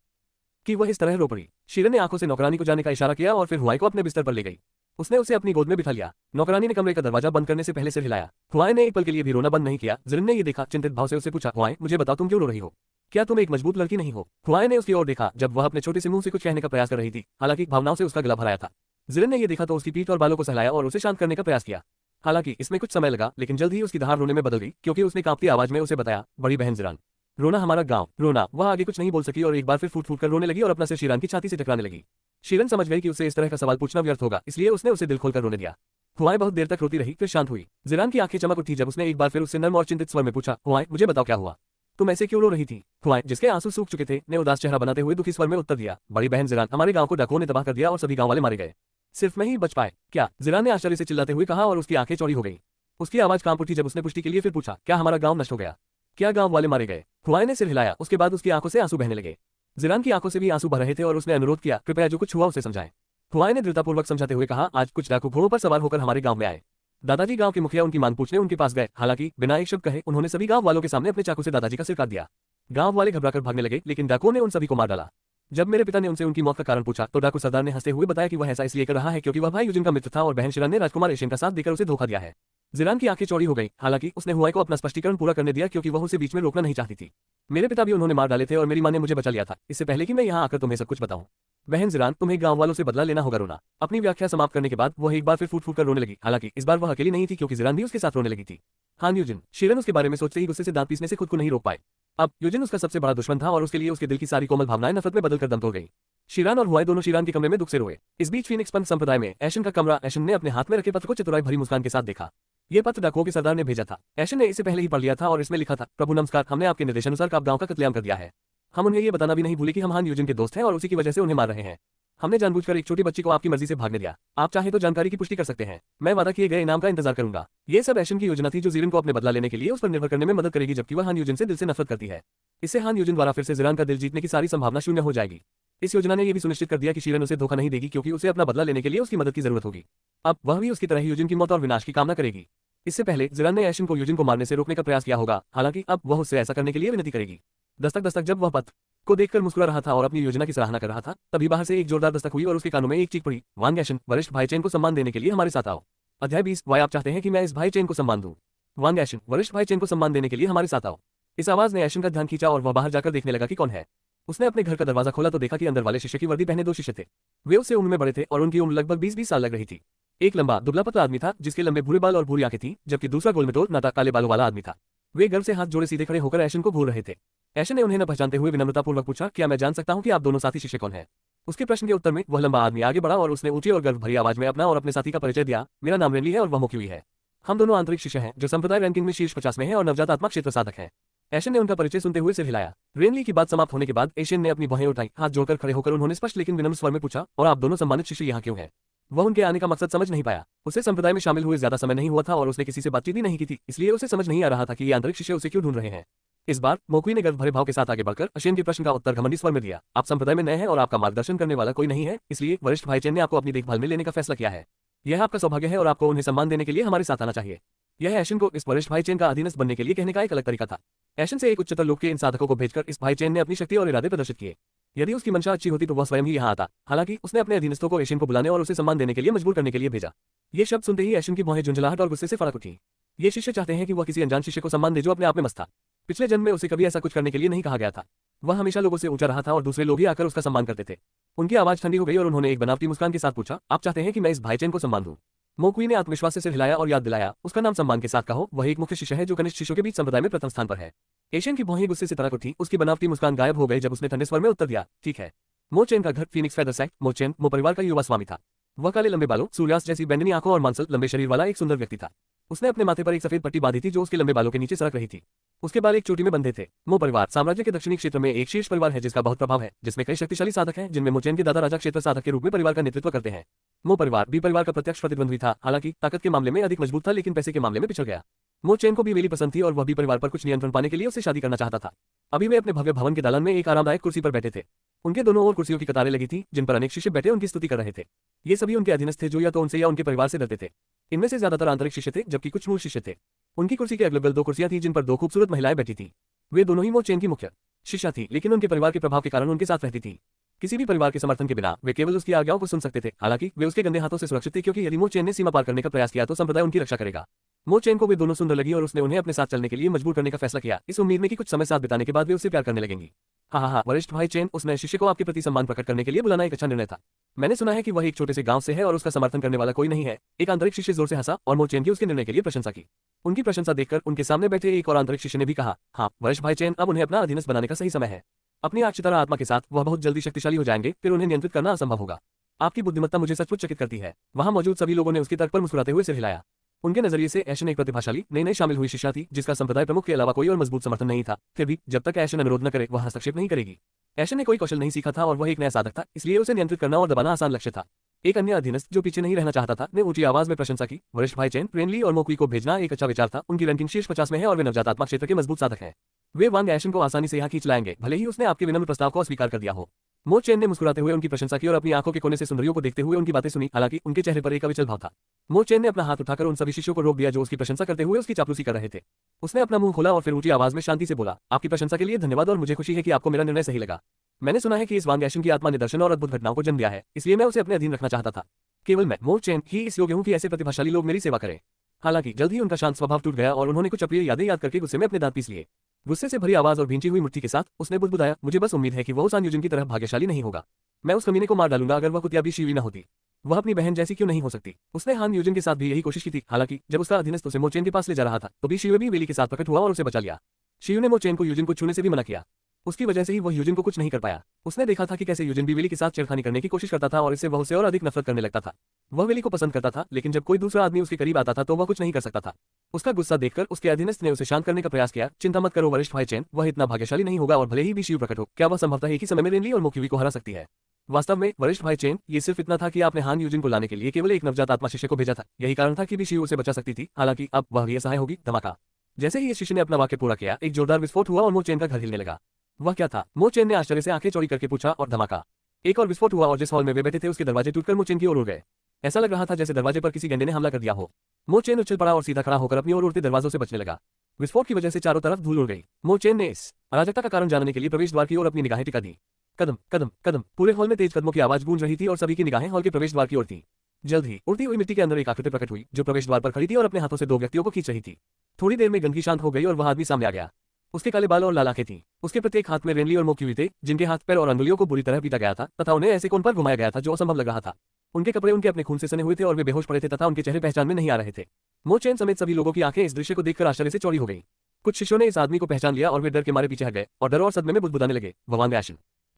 कि वह इस तरह रो पड़ी? शीरन ने आंखों से नौकरानी को जाने का इशारा किया और फिर हुआएं को अपने बिस्तर पर ले गई। उसने उसे अपनी गोद में बिठा लिया। नौकरानी ने कमरे का दरवाजा बंद करने से पहले सिर हिलाया। हुआएं ने एक पल के लिए भी रोना बंद नहीं किया। जिरन ने ये देखा, चिंतित भाव से उससे पूछा, हुआएं, मुझे बताओ तुम क्यों रो रही हो? क्या तुम एक मजबूत लड़की नहीं हो? हुआएं ने उसकी ओर देखा जब वह अपने छोटे से मुंह से कुछ कहने का प्रयास कर रही थी, हालांकि भावनाओं से उसका गला भराया था। जिरन ने यह देखा तो उसकी पीठ और बालों को सहलाया और उसे शांत करने का प्रयास किया। हालांकि इसमें कुछ समय लगा, लेकिन जल्द ही उसकी धार रोने में बदल गई क्योंकि उसने कांपती आवाज में उसे बताया, बड़ी बहन जिरान, रोना हमारा गांव, रोना। वह आगे कुछ नहीं बोल सकी और एक बार फिर फूट फूट कर रोने लगी और अपना सिर शीरन की छाती से टकराने लगी। शीरन समझ गई कि उसे इस तरह का सवाल पूछना व्यर्थ होगा, इसलिए उसने उसे दिल खोलकर रोने दिया। हुआएं बहुत देर तक रोती रही, फिर शांत हुई। जिरान की आंखें चमक उठी जब उसने एक बार फिर उससे नर्म और चिंतित स्वर में पूछा, हुआएं, मुझे बताओ क्या हुआ? तुम ऐसे क्यों रो रही थी? हुआएं, जिसके आंसू सूख चुके थे, ने उदास चेहरा बनाते हुए दुखी स्वर में उत्तर दिया, बड़ी बहन जिरान, हमारे गांव को डाकुओं ने तबाह कर दिया और सभी गांव वाले मारे गए। सिर्फ मैं ही बच पाए। क्या? जिरान ने आश्चर्य से चिल्लाते हुए कहा और उसकी आंखें चौड़ी हो गई। उसकी आवाज कांप उठी जब उसने पुष्टि के लिए फिर पूछा, क्या हमारा गांव नष्ट हो गया? क्या गांव वाले मारे गए? हुआएं ने सिर हिलाया। उसके बाद उसकी आंखों से आंसू बहने लगे। जिरान की आंखों से भी आंसू बह रहे थे और उसने अनुरोध किया, कृपया जो कुछ हुआ उसे समझाएं। हुआएं ने दृढ़तापूर्वक समझाते हुए कहा, आज कुछ डाकू घोड़ों पर सवार होकर हमारे गांव में आए। दादाजी गांव के मुखिया उनकी मांग पूछने उनके पास गए। हालांकि बिना एक शब्द कहे उन्होंने सभी गांव वालों के सामने अपने चाकू से दादाजी का सिर काट दिया। गांव वाले घबराकर भागने लगे, लेकिन डाकुओं ने उन सभी को मार डाला। जब मेरे पिता ने उनसे उनकी मौत का कारण पूछा तो डाकू सरदार ने हंसते हुए बताया कि वह ऐसा इसलिए कर रहा है क्योंकि वह भाई यूजिन का मित्र था और बहन शिरान ने राजकुमार एशियन का साथ देकर उसे धोखा दिया है। जिरान की आंखें चौड़ी हो गई। हालांकि उसने हुआएं को अपना स्पष्टीकरण पूरा करने दिया क्योंकि वह उसे बीच में रोकना नहीं चाहती थी। मेरे पिता भी उन्होंने मार डाले थे और मेरी मां ने मुझे बचा लिया था, इससे पहले कि मैं यहाँ आकर तुम्हें सब कुछ बताऊं। बहन जिरान, तुम्हें गांव वालों से बदला लेना होगा। रोना। अपनी व्याख्या समाप्त करने के बाद वह एक बार फिर फूट फूट कर रोने लगी। हालांकि इस बार वह अकेली नहीं थी क्योंकि जिरान भी उसके साथ रोने लगी थी। हां यूजिन। शीरन उसके बारे में सोचते ही गुस्से से दांत पीसने से खुद को नहीं रोक पाए। अब यूजिन उसका सबसे बड़ा दुश्मन था और उसके लिए उसके दिल की सारी कोमल भावनाएं नफरत में बदलकर दम तोड़ गई। शीरान और हुआएं दोनों शीरान के कमरे में दुख से रोए। इस बीच फीनिक्स पंथ संप्रदाय में ऐशन का कमरा। ऐशन ने अपने हाथ में रखे पत्र को चतुराई भरी मुस्कान के साथ देखा। ये पत्र डाकुओं के सरदार ने भेजा था। ऐशन ने इसे पहले ही पढ़ लिया था और इसमें लिखा था, प्रभु नमस्कार, हमने आपके निर्देशानुसार काप गांव का कत्लेआम कर दिया है। हम उन्हें ये बताना भी नहीं भूले कि हम हान यूजिन के दोस्त हैं और उसी की वजह से उन्हें मार रहे हैं। हमने जानबूझकर एक छोटी बच्ची को आपकी मर्जी से भागने दिया। आप चाहे तो जानकारी की पुष्टि कर सकते हैं। मैं वादा किए गए इनाम का इंतजार करूंगा। ये सब एशन की योजना थी जो जीरन को अपने बदला लेने के लिए उस पर निर्भर करने में मदद करेगी, जबकि वह हान यूजिन से दिल से नफरत करती है। इससे हान यूजिन द्वारा फिर से जीरान का दिल जीतने की सारी संभावना शून्य हो जाएगी। इस योजना ने यह भी सुनिश्चित कर दिया कि शीरन उसे धोखा नहीं देगी, क्योंकि उसे अपना बदला लेने के लिए उसकी मदद की जरूरत होगी। अब वह भी उसकी तरह ही यूजिन की मौत और विनाश की कामना करेगी। इससे पहले जीरान ने एशन को यूजिन को मारने से रोकने का प्रयास किया होगा, हालांकि अब वह उससे ऐसा करने के लिए विनती करेगी। दस्तक दस्तक जब वह पथ को देखकर मुस्कुरा रहा था और अपनी योजना की सराहना कर रहा था, तभी बाहर से एक जोरदार दस्तक हुई और उसके कानों में एक चीख पड़ी, वांग एशन, वरिष्ठ भाई चेन को सम्मान देने के लिए हमारे साथ आओ। अध्याय 20। वाई आप चाहते हैं कि मैं इस भाई चेन को सम्मान दूं? वांग एशन, वरिष्ठ भाई चेन को सम्मान देने के लिए हमारे साथ आओ। इस आवाज ने एशन का ध्यान खींचा और वह बाहर जाकर देखने लगा कि कौन है। उसने अपने घर का दरवाजा खोला तो देखा कि अंदर वाले शिष्य की वर्दी पहने 2 शिष्य थे। वे उससे उम्र में बड़े थे और उनकी उम्र लगभग 20-20 साल लग रही थी। एक लंबा दुबला पतला आदमी था जिसके लंबे भूरे बाल और भूरी आंखें थीं, जबकि दूसरा गोलमेटोल नाता काले बालों वाला आदमी था। वे गर्व से हाथ जोड़े सीधे खड़े होकर एशन को घूर रहे थे। एशन ने उन्हें न पहचानते हुए विनम्रतापूर्वक पूछा, क्या मैं जान सकता हूं कि आप दोनों साथी शिष्य कौन हैं? उसके प्रश्न के उत्तर में वह लंबा आदमी आगे बढ़ा और उसने ऊंची और गर्व भरी आवाज में अपना और अपने साथी का परिचय दिया। मेरा नाम रेनली है और वह मोक्यूई है। हम दोनों आंतरिक शिष्य हैं जो संप्रदाय रैंकिंग में शीर्ष 50 में है और नवजात आत्मा क्षेत्र साधक हैं। एशन ने उनका परिचय सुनते हुए सिर हिलाया। रेनली की बात समाप्त होने के बाद एशियन ने अपनी भौहें उठाई। हाथ जोड़कर खड़े होकर उन्होंने स्पष्ट लेकिन विनम्र स्वर में पूछा, और आप दोनों सम्मानित शिष्य यहाँ क्यों हैं? वह उनके आने का मकसद समझ नहीं पाया। उसे संप्रदाय में शामिल हुए ज्यादा समय नहीं हुआ था और उसने किसी से बातचीत भी नहीं की थी, इसलिए उसे समझ नहीं आ रहा था कि ये आंतरिक शिष्य उसे क्यों ढूंढ रहे हैं। इस बार मोकुई ने गर्व भरे भाव के साथ आगे बढ़कर एशियन के प्रश्न का उत्तर घमंडी स्वर में दिया। आप संप्रदाय में नए हैं और आपका मार्गदर्शन करने वाला कोई नहीं है, इसलिए वरिष्ठ भाई चेन ने आपको अपनी देखभाल में लेने का फैसला किया है। यह आपका सौभाग्य है और आपको उन्हें सम्मान देने के लिए हमारे साथ आना चाहिए। यह एशन को इस वरिष्ठ भाई चेन का अधीनस्थ बनने के लिए कहने का एक अलग तरीका था। एशन से एक उच्चतर लोक के इन साधकों को भेजकर इस भाई चेन ने अपनी शक्ति और इरादे प्रदर्शित किए। यदि उसकी मंशा अच्छी होती तो वह स्वयं ही यहाँ आता। हालांकि उसने अपने अधीनस्थों को एशियन को बुलाने और उसे सम्मान देने के लिए मजबूर करने के लिए भेजा। ये शब्द सुनते ही एशियन की भौहें झुंझलाहट और गुस्से से फड़क उठी। ये शिष्य चाहते हैं कि वह किसी अनजान शिष्य को सम्मान दे जो अपने आप में मस्त था। पिछले जन्म में उसे कभी ऐसा कुछ करने के लिए नहीं कहा गया था। वह हमेशा लोगों से ऊंचा रहा था और दूसरे लोग ही आकर उसका सम्मान करते थे। उनकी आवाज ठंडी हो गई और उन्होंने एक बनावटी मुस्कान के साथ पूछा, आप चाहते हैं कि मैं इस भाई चेन को सम्मान दूं? मोकुई ने आत्मविश्वास से सिर हिलाया और याद दिलाया, उसका नाम सम्मान के साथ कहो। वह एक मुख्य शिष्य है जो कनिष्ठ शिष्यों के बीच संप्रदाय में प्रथम स्थान पर है। एशियन की भौहें गुस्से से तरक उठी। उसकी बनावटी मुस्कान गायब हो गई जब उसने ठंडे स्वर में उत्तर दिया, ठीक है। मो चेन का घर फीनिक्स फेदर सेक्ट मो चेन मो परिवार का युवा स्वामी था। वह काले लंबे बालों, सूर्यास्त जैसी बैंगनी आंखों और मांसल लंबे शरीर वाला एक सुंदर व्यक्ति था। उसने अपने माथे पर एक सफेद पट्टी बांधी थी जो उसके लंबे बालों के नीचे सरक रही थी। उसके बाल एक चोटी में बंधे थे। मो परिवार साम्राज्य के दक्षिणी क्षेत्र में एक शीर्ष परिवार है जिसका बहुत प्रभाव है, जिसमें कई शक्तिशाली साधक हैं, जिनमें मोचेन के दादा राजा क्षेत्र साधक के रूप में परिवार का नेतृत्व करते हैं। मो परिवार बी परिवार का प्रत्यक्ष प्रतिद्वंद्वी था, हालांकि ताकत के मामले में अधिक मजबूत था लेकिन पैसे के मामले में पिछड़ गया। मो चेन को भी वेली पसंद थी और वह बी परिवार पर कुछ नियंत्रण पाने के लिए उससे शादी करना चाहता था। अभी वे अपने भव्य भवन के दालान में एक आरामदायक कुर्सी पर बैठे थे। उनके दोनों ओर कुर्सियों की कतारें लगी थी जिन पर अनेक शिष्य बैठे उनकी स्तुति कर रहे थे। ये सभी उनके अधीनस्थ थे जो या तो उनसे या उनके परिवार से डरते थे। इनमें से ज्यादातर आंतरिक शिष्य थे जबकि कुछ मूल शिष्य थे। उनकी कुर्सी के अगल बगल 2 कुर्सियां थी जिन पर 2 खूबसूरत महिलाएं बैठी थीं। वे दोनों ही मो चेन की मुख्य शिष्या थी, लेकिन उनके परिवार के प्रभाव के कारण उनके साथ रहती थी। किसी भी परिवार के समर्थन के बिना वे केवल उसकी आज्ञाओं को सुन सकते थे। हालांकि वे उसके गंदे हाथों से सुरक्षित थे, क्योंकि यदि मो चेन ने सीमा पार करने का प्रयास किया तो संप्रदाय उनकी रक्षा करेगा। मो चेन को वे दोनों सुंदर लगी और उसने उन्हें अपने साथ चलने के लिए मजबूर करने का फैसला किया, इस उम्मीद में कि कुछ समय साथ बिताने के बाद वे उससे प्यार करने लगेंगी। हाँ, वरिष्ठ भाई चेन, उस नए शिष्य को आपके प्रति सम्मान प्रकट करने के लिए बुलाना एक अच्छा निर्णय था। मैंने सुना है कि वह एक छोटे से गांव से है और उसका समर्थन करने वाला कोई नहीं है। एक आंतरिक शिष्य जोर से हंसा और मो चेन की उसके निर्णय के लिए प्रशंसा की। उनकी प्रशंसा देखकर उनके सामने बैठे एक और आंतरिक शिष्य ने भी कहा, हाँ वरिष्ठ भाई चेन, अब उन्हें अपना अधीनस्थ बनाने का सही समय है। अपनी आक्षितारा आत्मा के साथ वह बहुत जल्दी शक्तिशाली हो जाएंगे, फिर उन्हें नियंत्रित करना असंभव होगा। आपकी बुद्धिमत्ता मुझे सचमुच चकित करती है। वहां मौजूद सभी लोगों ने उसकी तर्क पर मुस्कुराते हुए सिर हिलाया। उनके नजरिए से एशन एक प्रतिभाशाली नई शामिल हुई शिष्या थी जिसका संप्रदाय प्रमुख के अलावा कोई और मजबूत समर्थन नहीं था। फिर भी जब तक एशन अनुरोध न करे वह हस्तक्षेप नहीं करेगी। एशन ने कोई कौशल नहीं सीखा था और वह एक नया साधक था, इसलिए उसे नियंत्रित करना और दबाना आसान लक्ष्य था। एक अन्य अधीनस्थ जो पीछे नहीं रहना चाहता था ने ऊंची आवाज में प्रशंसा की, वरिष्ठ भाई चेन, रेनली और मोकुई को भेजना एक अच्छा विचार था। उनकी रैंकिंग शीर्ष 50 में है और वे नवजात आत्मा क्षेत्र के मजबूत साधक हैं। वे वांग एशन को आसानी से यहाँ खींच लाएंगे, भले ही उसने आपके विनम्र प्रस्ताव को अस्वीकार कर दिया हो। मो चेन ने मुस्कुराते हुए उनकी प्रशंसा की और अपनी आंखों के कोने से सुंदरियों को देखते हुए उनकी बातें सुनी, हालांकि उनके चेहरे पर एक अविचल भाव था। मो चेन ने अपना हाथ उठाकर उन सभी शिष्यों को रोक दिया जो उसकी प्रशंसा करते हुए उसकी चापलूसी कर रहे थे। उसने अपना मुंह खोला और फिर ऊंची आवाज में शांति से बोला, आपकी प्रशंसा के लिए धन्यवाद और मुझे खुशी है कि आपको मेरा निर्णय सही लगा। मैंने सुना है कि इस वांग एशन की आत्मा ने दर्शन और अद्भुत घटनाओं को जन्म दिया है, इसलिए मैं उसे अपने अधीन रखना चाहता था। केवल मैं, मो चेन, ही इस योग्य हूं कि ऐसे प्रतिभाशाली लोग मेरी सेवा करें। हालांकि जल्द ही उनका शांत स्वभाव टूट गया और उन्होंने कुछ अप्रिय यादें याद करके गुस्से में अपने दांत पीस लिए। गुस्से से भरी आवाज और भींची हुई मुट्ठी के साथ उसने बुदबुदाया, मुझे बस उम्मीद है कि वह उस आन यूजिन की तरह भाग्यशाली नहीं होगा। मैं उस कमीने को मार डालूंगा अगर वह कुतिया भी शीवी न होती। वह अपनी बहन जैसी क्यों नहीं हो सकती। उसने हान यूजिन के साथ भी यही कोशिश की थी। हालांकि जब उसका अधीनस्थ उसे मो चेन के पास ले जा रहा था तो भी शियू भी वेली के साथ प्रकट हुआ और उसे बचा लिया। शियू ने मो चेन को यूजिन को छूने से भी मना किया। उसकी वजह से ही वह यूजिन को कुछ नहीं कर पाया। उसने देखा था कि कैसे यूजिन भी वेली के साथ छेड़खानी करने की कोशिश करता था और इससे वह उसे और अधिक नफरत करने लगता था। वह वेली को पसंद करता था, लेकिन जब कोई दूसरा आदमी उसके करीब आता था तो वह कुछ नहीं कर सकता था। उसका गुस्सा देखकर उसके अधीनस्थ ने उसे शांत करने का प्रयास किया। चिंता मत करो वरिष्ठ भाई चेन, वह इतना भाग्यशाली नहीं होगा और भले ही शिव प्रकट हो, क्या वह संभवतः एक ही समय में रेनली और मोक्यूवी को हरा सकती है। वास्तव में वरिष्ठ भाई चेन, ये सिर्फ इतना था कि आपने हान यूजिन को लाने के लिए केवल एक नवजात आत्मा शिष्य को भेजा था। यही कारण था कि शिव उसे बचा सकती थी। हालांकि अब वह भी असहाय होगी। धमाका। जैसे ही इस शिष्य ने अपना वाक्य पूरा किया, एक जोरदार विस्फोट हुआ और मो चेन का घर हिलने लगा। वह क्या था? मो चेन ने आश्चर्य से आंखें चौड़ी करके पूछा और धमाका। एक और विस्फोट हुआ और जिस हॉल में वे बैठे थे उसके दरवाजे टूटकर मो चेन की ओर उड़ गए। ऐसा लग रहा था जैसे दरवाजे पर किसी गेंडे ने हमला कर दिया हो। मो चेन उछल पड़ा और सीधा खड़ा होकर अपनी ओर उड़ते दरवाजों से बचने लगा। विस्फोट की वजह से चारों तरफ धूल उड़ गई। मो चेन ने इस अराजकता का कारण जानने के लिए प्रवेश द्वार की ओर अपनी निगाहें टिका दी। कदम कदम कदम। पूरे हॉल में तेज कदमों की आवाज गूंज रही थी और सभी की निगाहें हॉल के प्रवेश द्वार की ओर थी। जल्द ही उड़ती हुई मिट्टी के अंदर एक आकृति प्रकट हुई जो प्रवेश द्वार पर खड़ी थी और अपने हाथों से दो व्यक्तियों को खींच रही थी। थोड़ी देर में गंदगी शांत हो गई और वह आदमी सामने आ गया। उसके काले बाल और लाल आंखें थीं। उसके प्रत्येक हाथ में रेनली और मोक्यूवी थे, जिनके हाथ पैर और अंगुलियों को बुरी तरह पीटा गया था तथा उन्हें ऐसे कोण पर घुमाया गया था जो असंभव लग रहा था। उनके कपड़े उनके अपने खून से सने हुए थे और वे बेहोश पड़े थे तथा उनके चेहरे पहचान में नहीं आ रहे थे। मो चेन समेत सभी लोगों की आंखें इस दृश्य को देखकर आश्चर्य से चौड़ी हो गई। कुछ शिष्यों ने इस आदमी को पहचान लिया और वे डर के मारे पीछे हट गए और डर और सदमे में बुदबुदाने लगे। भगवान दयाशन।